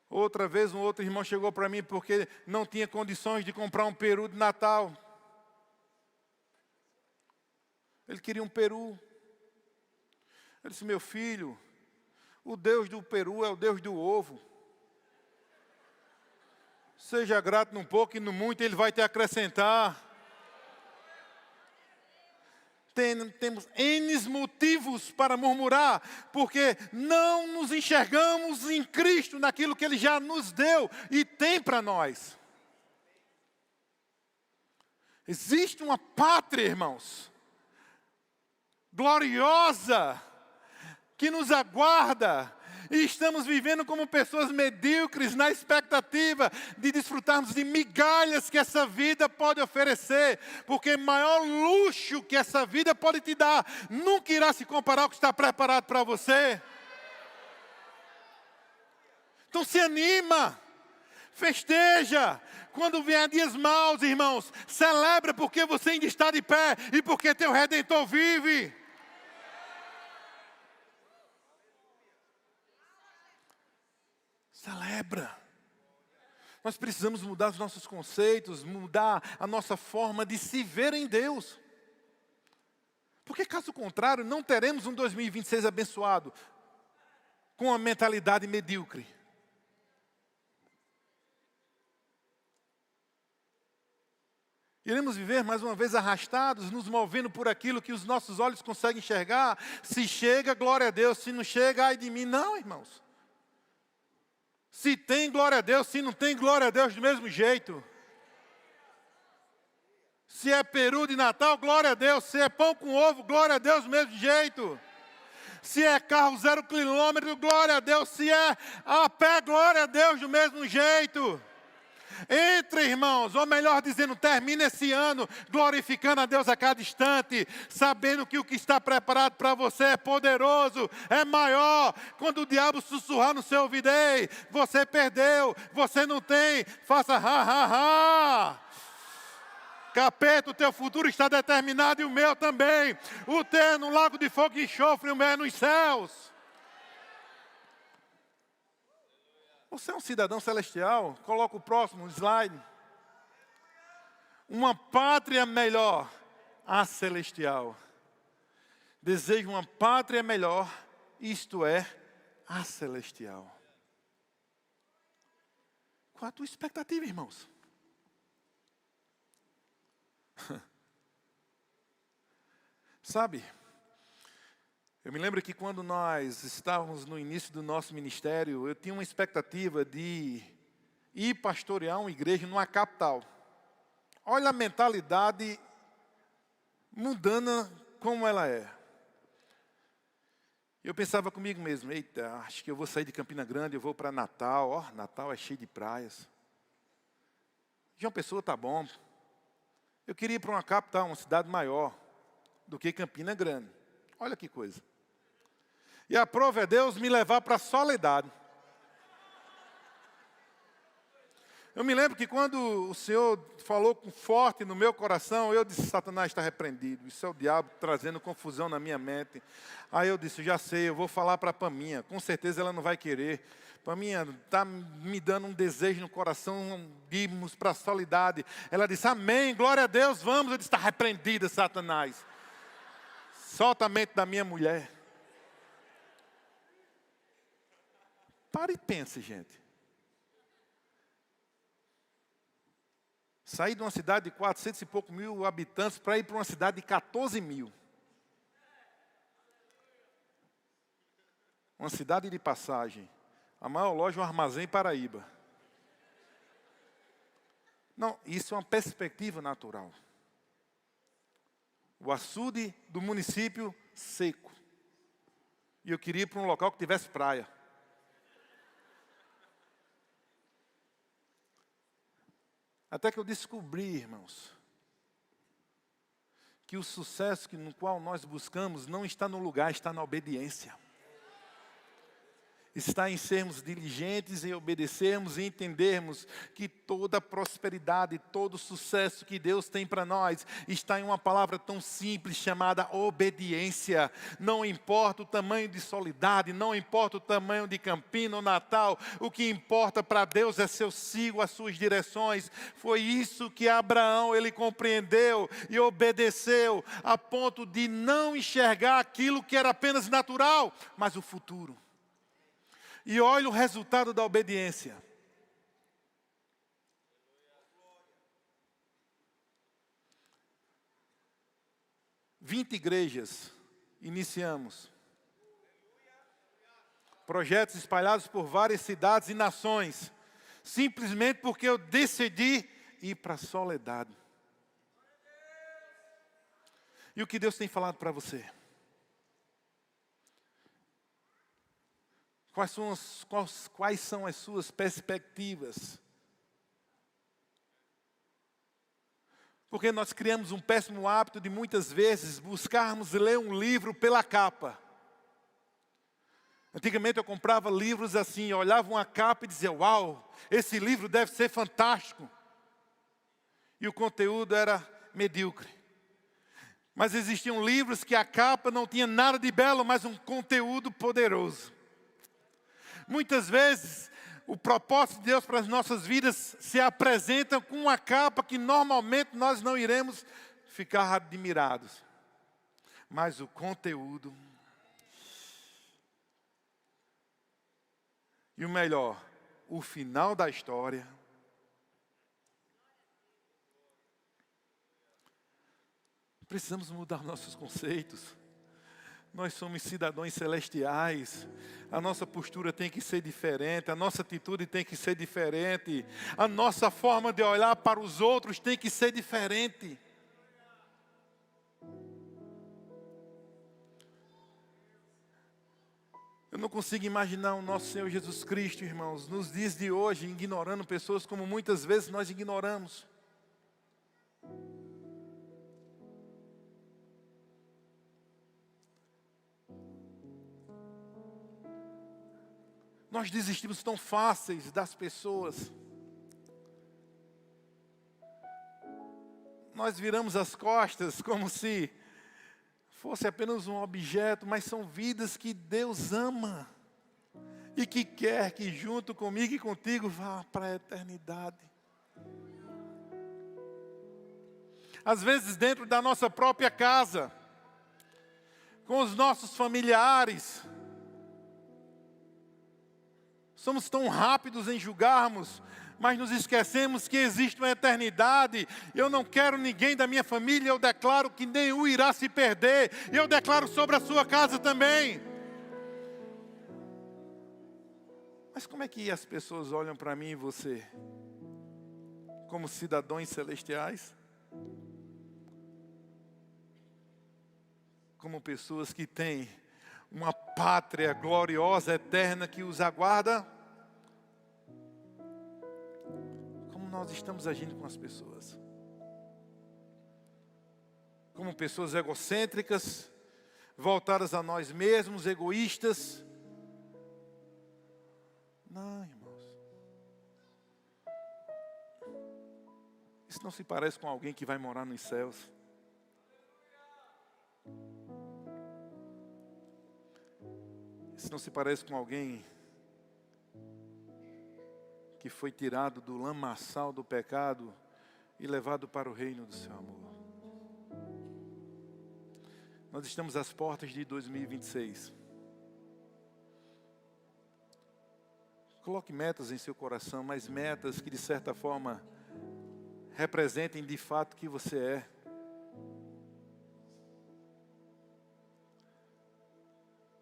Outra vez um outro irmão chegou para mim porque não tinha condições de comprar um peru de Natal. Ele queria um peru. Eu disse, meu filho, o Deus do peru é o Deus do ovo. Seja grato num pouco e no muito Ele vai te acrescentar. Temos N motivos para murmurar, porque não nos enxergamos em Cristo, naquilo que Ele já nos deu e tem para nós. Existe uma pátria, irmãos, gloriosa, que nos aguarda, e estamos vivendo como pessoas medíocres na expectativa de desfrutarmos de migalhas que essa vida pode oferecer, porque o maior luxo que essa vida pode te dar nunca irá se comparar ao que está preparado para você. Então se anima, festeja. Quando vier dias maus, irmãos, celebra porque você ainda está de pé e porque teu Redentor vive. Celebra. Nós precisamos mudar os nossos conceitos, mudar a nossa forma de se ver em Deus. Porque caso contrário, não teremos um 2026 abençoado com a mentalidade medíocre. Iremos viver mais uma vez arrastados, nos movendo por aquilo que os nossos olhos conseguem enxergar. Se chega, glória a Deus. Se não chega, ai de mim. Não, irmãos. Se tem, glória a Deus. Se não tem, glória a Deus do mesmo jeito. Se é peru de Natal, glória a Deus. Se é pão com ovo, glória a Deus do mesmo jeito. Se é carro 0 quilômetro, glória a Deus. Se é a pé, glória a Deus do mesmo jeito. Entre, irmãos, ou melhor dizendo, termine esse ano glorificando a Deus a cada instante, sabendo que o que está preparado para você é poderoso, é maior. Quando o diabo sussurrar no seu ouvido, ei, você perdeu, você não tem, faça ha, ha, ha. Capeta, o teu futuro está determinado e o meu também. O teu é no lago de fogo e enxofre, o meu é nos céus. Você é um cidadão celestial. Coloca o próximo slide. Uma pátria melhor, a celestial. Desejo uma pátria melhor, isto é, a celestial. Qual a tua expectativa, irmãos? Sabe, eu me lembro que quando nós estávamos no início do nosso ministério, eu tinha uma expectativa de ir pastorear uma igreja numa capital. Olha a mentalidade mundana como ela é. Eu pensava comigo mesmo, eita, acho que eu vou sair de Campina Grande, eu vou para Natal. Ó, Natal é cheio de praias. João Pessoa tá bom. Eu queria ir para uma capital, uma cidade maior do que Campina Grande. Olha que coisa. E a prova é Deus me levar para a soledade. Eu me lembro que quando o Senhor falou com forte no meu coração, eu disse, Satanás está repreendido. Isso é o diabo trazendo confusão na minha mente. Aí eu disse, já sei, eu vou falar para a Paminha. Com certeza ela não vai querer. Paminha, está me dando um desejo no coração de irmos para a soledade. Ela disse, amém, glória a Deus, vamos. Eu disse, está repreendida, Satanás. Solta a mente da minha mulher. Para e pense, gente. Sair de uma cidade de 400 e pouco mil habitantes para ir para uma cidade de 14 mil. Uma cidade de passagem. A maior loja é um armazém Paraíba. Não, isso é uma perspectiva natural. O açude do município seco. E eu queria ir para um local que tivesse praia. Até que eu descobri, irmãos, que o sucesso no qual nós buscamos não está no lugar, está na obediência. Está em sermos diligentes, em obedecermos e entendermos que toda prosperidade, todo sucesso que Deus tem para nós está em uma palavra tão simples chamada obediência. Não importa o tamanho de Soledade, não importa o tamanho de Campina ou Natal, o que importa para Deus é se eu sigo as suas direções. Foi isso que Abraão ele compreendeu e obedeceu a ponto de não enxergar aquilo que era apenas natural, mas o futuro. E olha o resultado da obediência. Vinte igrejas iniciamos. Projetos espalhados por várias cidades e nações. Simplesmente porque eu decidi ir para a soledade. E o que Deus tem falado para você? Quais são as suas perspectivas? Porque nós criamos um péssimo hábito de muitas vezes buscarmos ler um livro pela capa. Antigamente eu comprava livros assim, eu olhava uma capa e dizia, uau, esse livro deve ser fantástico. E o conteúdo era medíocre. Mas existiam livros que a capa não tinha nada de belo, mas um conteúdo poderoso. Muitas vezes, o propósito de Deus para as nossas vidas se apresenta com uma capa que normalmente nós não iremos ficar admirados. Mas o conteúdo... E o melhor, o final da história... Precisamos mudar nossos conceitos. Nós somos cidadãos celestiais. A nossa postura tem que ser diferente. A nossa atitude tem que ser diferente. A nossa forma de olhar para os outros tem que ser diferente. Eu não consigo imaginar o nosso Senhor Jesus Cristo, irmãos, nos dias de hoje, ignorando pessoas como muitas vezes nós ignoramos. Nós desistimos tão fáceis das pessoas. Nós viramos as costas como se fosse apenas um objeto, mas são vidas que Deus ama e que quer que junto comigo e contigo vá para a eternidade. Às vezes dentro da nossa própria casa, com os nossos familiares, somos tão rápidos em julgarmos, mas nos esquecemos que existe uma eternidade. Eu não quero ninguém da minha família, eu declaro que nenhum irá se perder. Eu declaro sobre a sua casa também. Mas como é que as pessoas olham para mim e você? Como cidadãos celestiais? Como pessoas que têm uma pátria gloriosa, eterna, que os aguarda? Como nós estamos agindo com as pessoas? Como pessoas egocêntricas, voltadas a nós mesmos, egoístas? Não, irmãos. Isso não se parece com alguém que vai morar nos céus. Isso não se parece com alguém que foi tirado do lamaçal do pecado e levado para o reino do seu amor. Nós estamos às portas de 2026. Coloque metas em seu coração, mas metas que de certa forma representem de fato quem você é.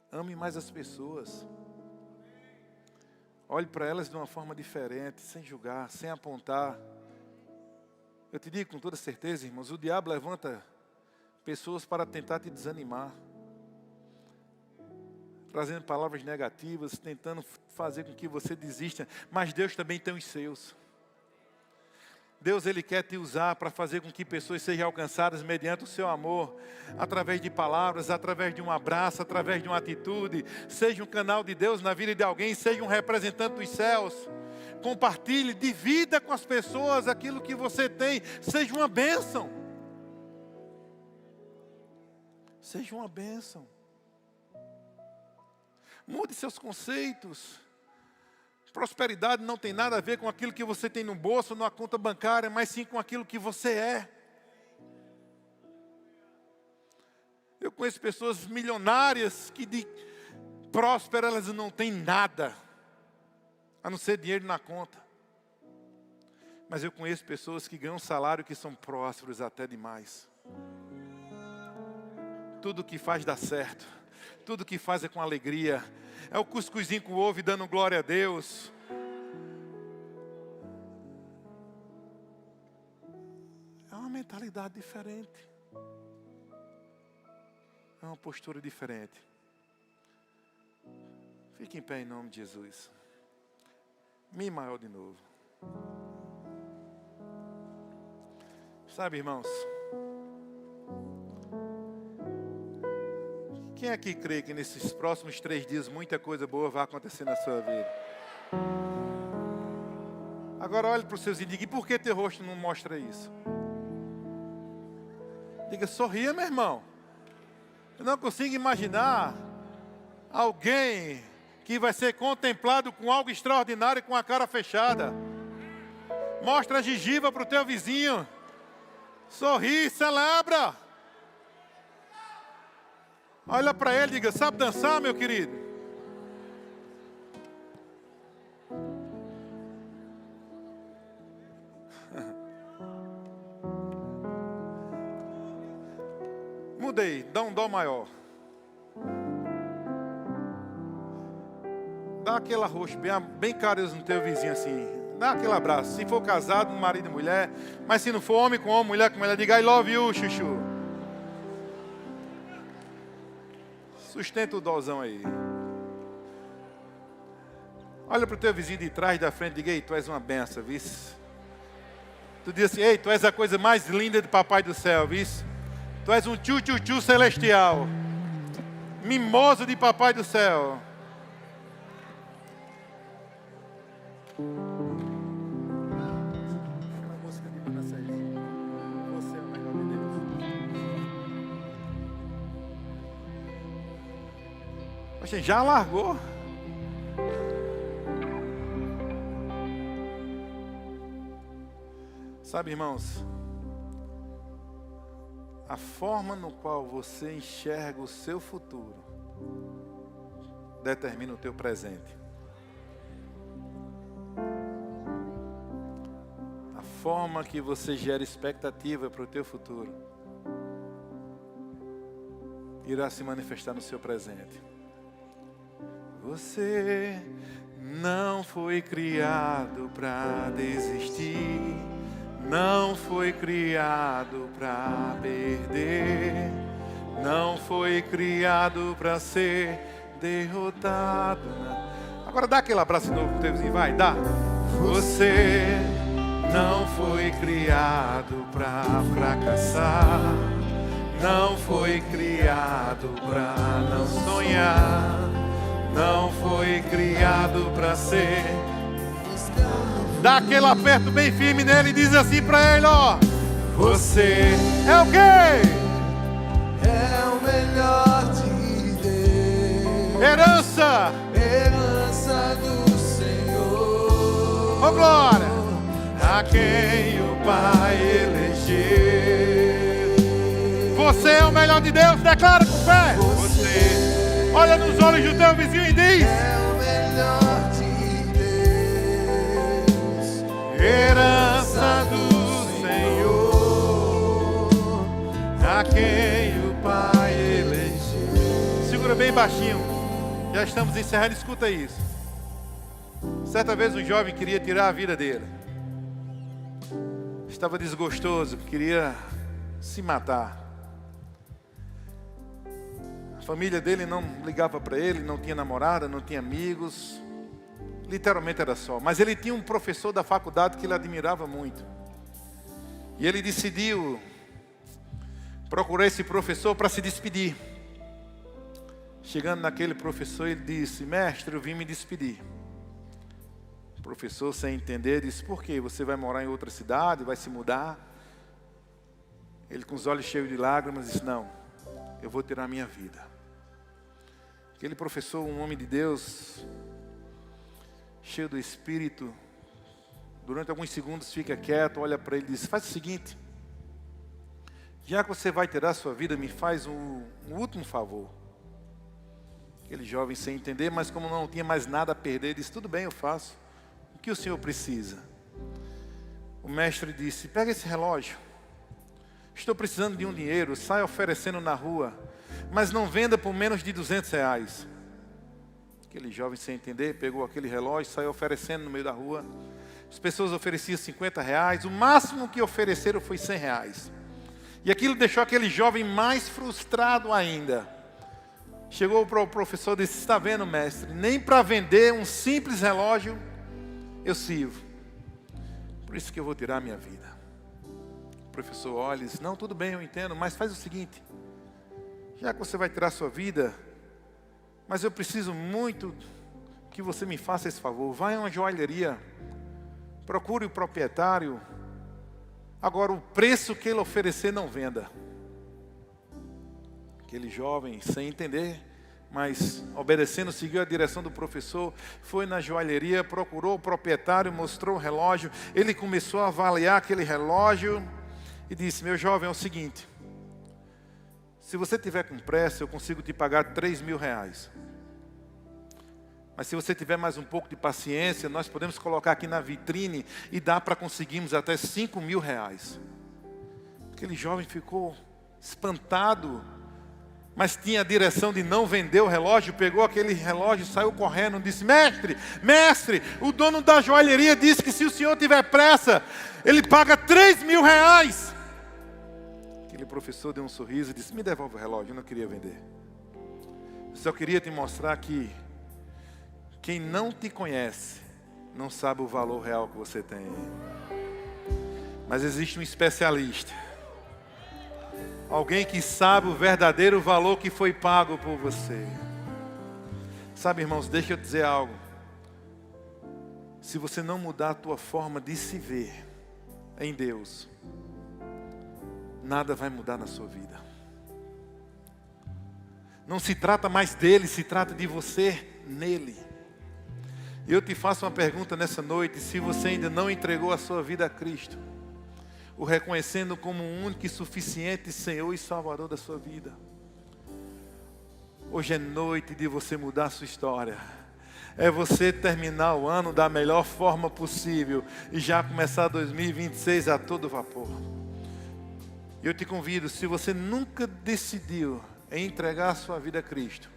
Ame mais as pessoas. Olhe para elas de uma forma diferente, sem julgar, sem apontar. Eu te digo com toda certeza, irmãos, o diabo levanta pessoas para tentar te desanimar, trazendo palavras negativas, tentando fazer com que você desista. Mas Deus também tem os seus. Deus, Ele quer te usar para fazer com que pessoas sejam alcançadas mediante o seu amor, através de palavras, através de um abraço, através de uma atitude. Seja um canal de Deus na vida de alguém, seja um representante dos céus. Compartilhe, divida com as pessoas aquilo que você tem, seja uma bênção. Seja uma bênção. Mude seus conceitos. Prosperidade não tem nada a ver com aquilo que você tem no bolso, na conta bancária, mas sim com aquilo que você é. Eu conheço pessoas milionárias que de prósperas elas não têm nada, a não ser dinheiro na conta. Mas eu conheço pessoas que ganham salário que são prósperos até demais. Tudo que faz dá certo. Tudo que faz é com alegria. É o cuscuzinho com ovo dando glória a Deus. É uma mentalidade diferente. É uma postura diferente. Fique em pé em nome de Jesus. Mi maior de novo. Sabe, irmãos? Quem aqui crê que nesses próximos 3 dias muita coisa boa vai acontecer na sua vida? Agora olhe para os seus e diga: e por que teu rosto não mostra isso? Diga: sorria, meu irmão. Eu não consigo imaginar alguém que vai ser contemplado com algo extraordinário com a cara fechada. Mostra a gengiva para o teu vizinho. Sorri, celebra. Olha para ele e diga: sabe dançar, meu querido? Mudei, dá um dó maior. Dá aquele arroxo bem carinhoso no teu vizinho assim. Dá aquele abraço. Se for casado, marido e mulher. Mas se não for homem com homem, mulher com mulher, diga: I love you, chuchu. Sustenta o dózão aí. Olha para o teu vizinho de trás, da frente, e diga: ei, tu és uma benção, viu? Tu diz assim: ei, tu és a coisa mais linda de papai do céu, viu? Tu és um tchu-tchu-tchu celestial. Mimoso de papai do céu. Aquela música de Manassés. Você é o melhor de Deus. Poxa, já largou. Sabe, irmãos, a forma no qual você enxerga o seu futuro determina o teu presente. A forma que você gera expectativa para o teu futuro irá se manifestar no seu presente. Você não foi criado para desistir. Não foi criado para perder, não foi criado para ser derrotado. Agora dá aquele abraço de novo pro teu vizinho, vai, dá. Você não foi criado para fracassar, não foi criado para não sonhar, não foi criado para ser. Dá aquele aperto bem firme nele e diz assim pra ele, ó: você é o quê? É o melhor de Deus. Herança. Herança do Senhor. Ô glória. A quem o Pai elegeu. Você é o melhor de Deus, declara com fé. Você olha nos olhos do teu vizinho e diz: é o melhor de herança do Senhor, a quem o Pai elegeu. Segura bem baixinho. Já estamos encerrando, escuta isso. Certa vez um jovem queria tirar a vida dele. Estava desgostoso, queria se matar. A família dele não ligava para ele, não tinha namorada, não tinha amigos. Literalmente era só. Mas ele tinha um professor da faculdade que ele admirava muito. E ele decidiu procurar esse professor para se despedir. Chegando naquele professor, ele disse: mestre, eu vim me despedir. O professor, sem entender, disse: por quê? Você vai morar em outra cidade, vai se mudar? Ele, com os olhos cheios de lágrimas, disse: não, eu vou tirar a minha vida. Aquele professor, um homem de Deus, cheio do Espírito, durante alguns segundos fica quieto, olha para ele e diz: faz o seguinte, já que você vai tirar a sua vida, me faz um último favor. Aquele jovem, sem entender, mas como não tinha mais nada a perder, disse: tudo bem, eu faço. O que o senhor precisa? O mestre disse: pega esse relógio, estou precisando de um dinheiro, sai oferecendo na rua, mas não venda por menos de R$200. Aquele jovem, sem entender, pegou aquele relógio, saiu oferecendo no meio da rua. As pessoas ofereciam R$50, o máximo que ofereceram foi R$100. E aquilo deixou aquele jovem mais frustrado ainda. Chegou para o professor e disse: está vendo, mestre, nem para vender um simples relógio eu sirvo. Por isso que eu vou tirar a minha vida. O professor olha e diz: não, tudo bem, eu entendo, mas faz o seguinte, já que você vai tirar a sua vida, mas eu preciso muito que você me faça esse favor. Vai a uma joalheria, procure o proprietário. Agora, o preço que ele oferecer, não venda. Aquele jovem, sem entender, mas obedecendo, seguiu a direção do professor, foi na joalheria, procurou o proprietário, mostrou o relógio. Ele começou a avaliar aquele relógio e disse: meu jovem, é o seguinte, se você tiver com pressa, eu consigo te pagar R$3.000. Mas se você tiver mais um pouco de paciência, nós podemos colocar aqui na vitrine e dá para conseguirmos até R$5.000. Aquele jovem ficou espantado, mas tinha a direção de não vender o relógio. Pegou aquele relógio, saiu correndo, disse: mestre, o dono da joalheria disse que se o senhor tiver pressa, ele paga R$3.000. Aquele professor deu um sorriso e disse: me devolve o relógio, eu não queria vender. Eu só queria te mostrar que Quem não te conhece não sabe o valor real que você tem. Mas existe um especialista. Alguém que sabe o verdadeiro valor que foi pago por você. Sabe, irmãos, deixa eu dizer algo. Se você não mudar a tua forma de se ver em Deus, nada vai mudar na sua vida. Não se trata mais dele, se trata de você nele. E eu te faço uma pergunta nessa noite: se você ainda não entregou a sua vida a Cristo, o reconhecendo como o único e suficiente Senhor e Salvador da sua vida, hoje é noite de você mudar a sua história. É você terminar o ano da melhor forma possível e já começar 2026 a todo vapor. Eu te convido, se você nunca decidiu entregar a sua vida a Cristo,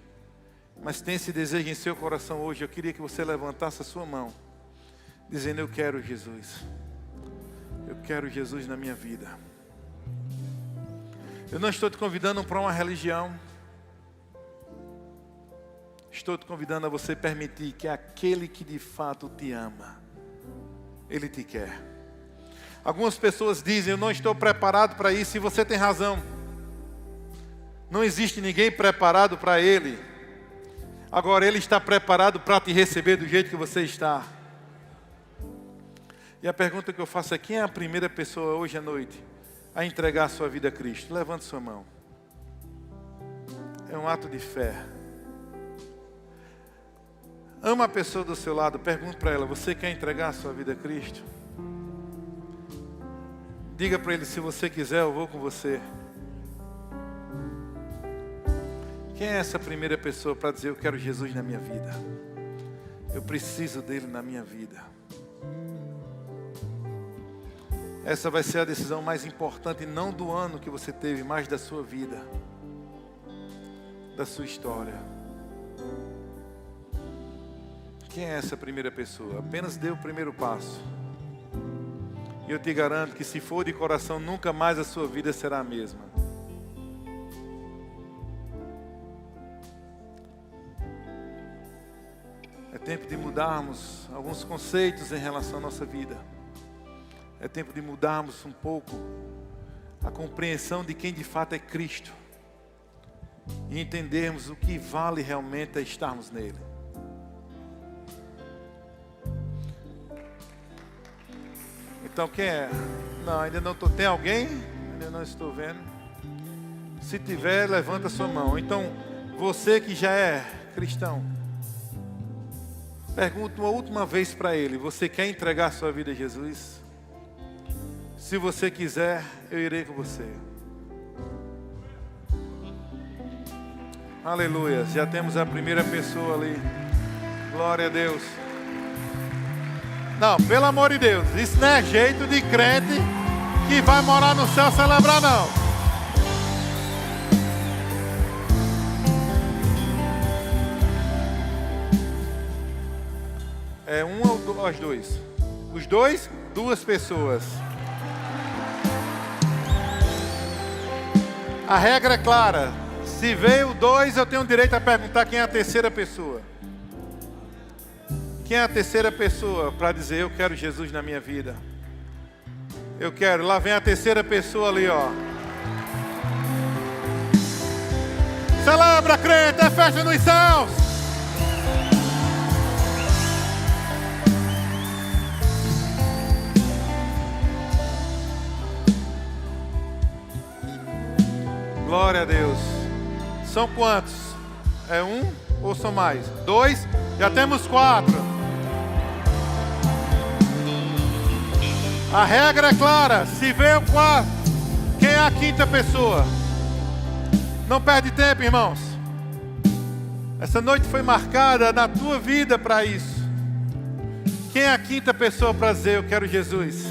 mas tem esse desejo em seu coração hoje, eu queria que você levantasse a sua mão, dizendo: eu quero Jesus. Eu quero Jesus na minha vida. Eu não estou te convidando para uma religião. Estou te convidando a você permitir que aquele que de fato te ama, Ele te quer. Algumas pessoas dizem: eu não estou preparado para isso, e você tem razão. Não existe ninguém preparado para Ele. Agora Ele está preparado para te receber do jeito que você está. E a pergunta que eu faço é: quem é a primeira pessoa hoje à noite a entregar a sua vida a Cristo? Levante sua mão. É um ato de fé. Ama a pessoa do seu lado, pergunte para ela: você quer entregar a sua vida a Cristo? Diga para ele: se você quiser, eu vou com você. Quem é essa primeira pessoa para dizer: eu quero Jesus na minha vida? Eu preciso dele na minha vida. Essa vai ser a decisão mais importante, não do ano que você teve, mas da sua vida, da sua história. Quem é essa primeira pessoa? Apenas dê o primeiro passo. E eu te garanto que, se for de coração, nunca mais a sua vida será a mesma. É tempo de mudarmos alguns conceitos em relação à nossa vida. É tempo de mudarmos um pouco a compreensão de quem de fato é Cristo. E entendermos o que vale realmente é estarmos nele. Então quem é? Não, ainda não estou. Tem alguém? Ainda não estou vendo. Se tiver, levanta a sua mão. Então, você que já é cristão, pergunta uma última vez para ele: você quer entregar a sua vida a Jesus? Se você quiser, eu irei com você. Aleluia. Já temos a primeira pessoa ali. Glória a Deus. Não, pelo amor de Deus, isso não é jeito de crente que vai morar no céu celebrar, não. É um ou os dois? Os dois, duas pessoas. A regra é clara. Se veio dois, eu tenho direito a perguntar quem é a terceira pessoa. Quem é a terceira pessoa para dizer: eu quero Jesus na minha vida? Eu quero. Lá vem a terceira pessoa ali, ó. Celebra, crente, é festa nos céus. Glória a Deus. São quantos? É um ou são mais? Dois? Já temos 4. A regra é clara. Se veio 4, quem é a quinta pessoa? Não perde tempo, irmãos. Essa noite foi marcada na tua vida para isso. Quem é a quinta pessoa para dizer: eu quero Jesus?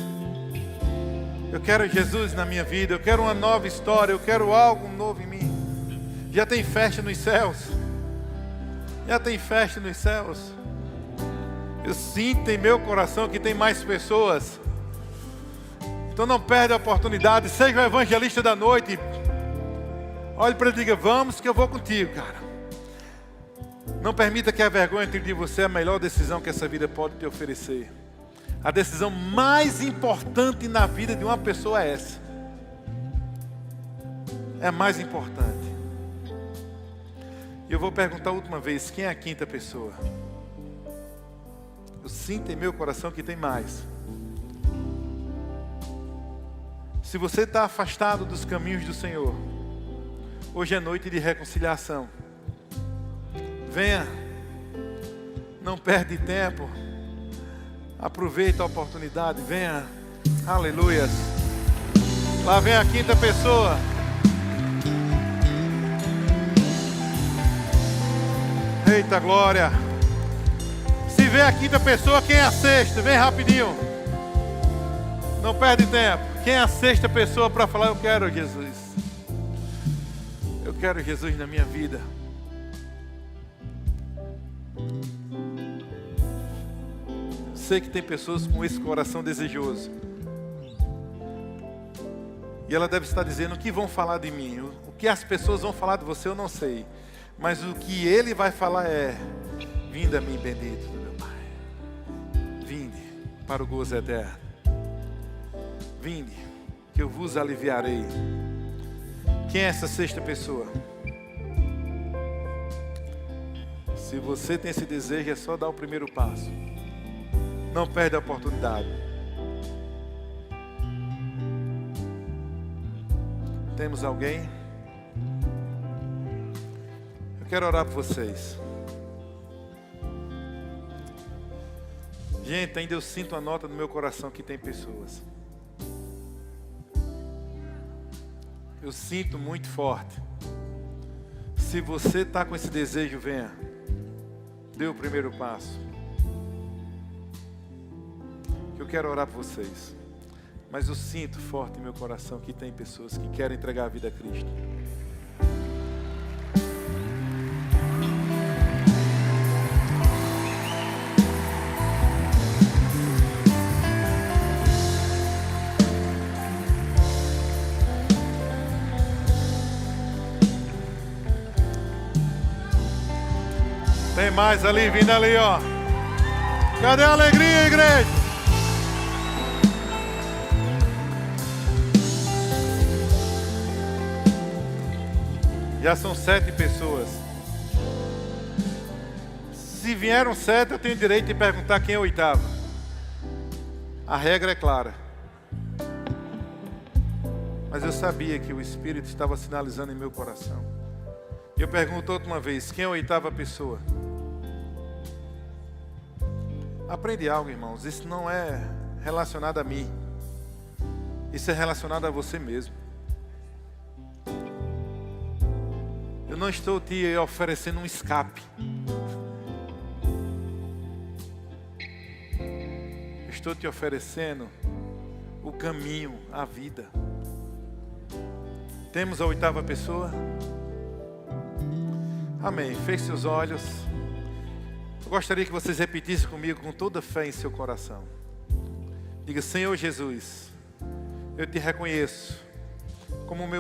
Eu quero Jesus na minha vida. Eu quero uma nova história. Eu quero algo novo em mim. Já tem festa nos céus. Já tem festa nos céus. Eu sinto em meu coração que tem mais pessoas. Então não perde a oportunidade. Seja o evangelista da noite. Olhe para ele e diga: vamos que eu vou contigo, cara. Não permita que a vergonha tire de você a melhor decisão que essa vida pode te oferecer. A decisão mais importante na vida de uma pessoa é essa. É a mais importante. E eu vou perguntar a última vez, quem é a quinta pessoa? Eu sinto em meu coração que tem mais. Se você está afastado dos caminhos do Senhor, hoje é noite de reconciliação. Venha, não perde tempo, aproveita a oportunidade, venha, aleluias. Lá vem a quinta pessoa. Eita glória. Se vê a quinta pessoa, quem é a sexta? Vem rapidinho. Não perde tempo. Quem é a sexta pessoa para falar, eu quero Jesus. Eu quero Jesus na minha vida. Sei que tem pessoas com esse coração desejoso. E ela deve estar dizendo, o que vão falar de mim? O que as pessoas vão falar de você, eu não sei. Mas o que Ele vai falar é, vinde a mim, bendito do meu Pai. Vinde para o gozo eterno. Vinde, que eu vos aliviarei. Quem é essa sexta pessoa? Se você tem esse desejo, é só dar o primeiro passo. Não perde a oportunidade. Temos alguém? Eu quero orar por vocês. Gente, ainda eu sinto a nota no meu coração que tem pessoas. Eu sinto muito forte. Se você está com esse desejo, venha. Dê o primeiro passo. Eu quero orar por vocês. Mas eu sinto forte em meu coração que tem pessoas que querem entregar a vida a Cristo. Tem mais ali, vindo ali, ó. Cadê a alegria, igreja? Já são 7 pessoas. Se vieram 7, eu tenho direito de perguntar quem é o oitavo. A regra é clara. Mas eu sabia que o Espírito estava sinalizando em meu coração. E eu pergunto outra uma vez, quem é a oitava pessoa? Aprende algo, irmãos. Isso não é relacionado a mim. Isso é relacionado a você mesmo. Eu não estou te oferecendo um escape. Eu estou te oferecendo o caminho, a vida. Temos a oitava pessoa? Amém. Feche seus olhos. Eu gostaria que vocês repetissem comigo com toda fé em seu coração. Diga, Senhor Jesus, eu te reconheço como meu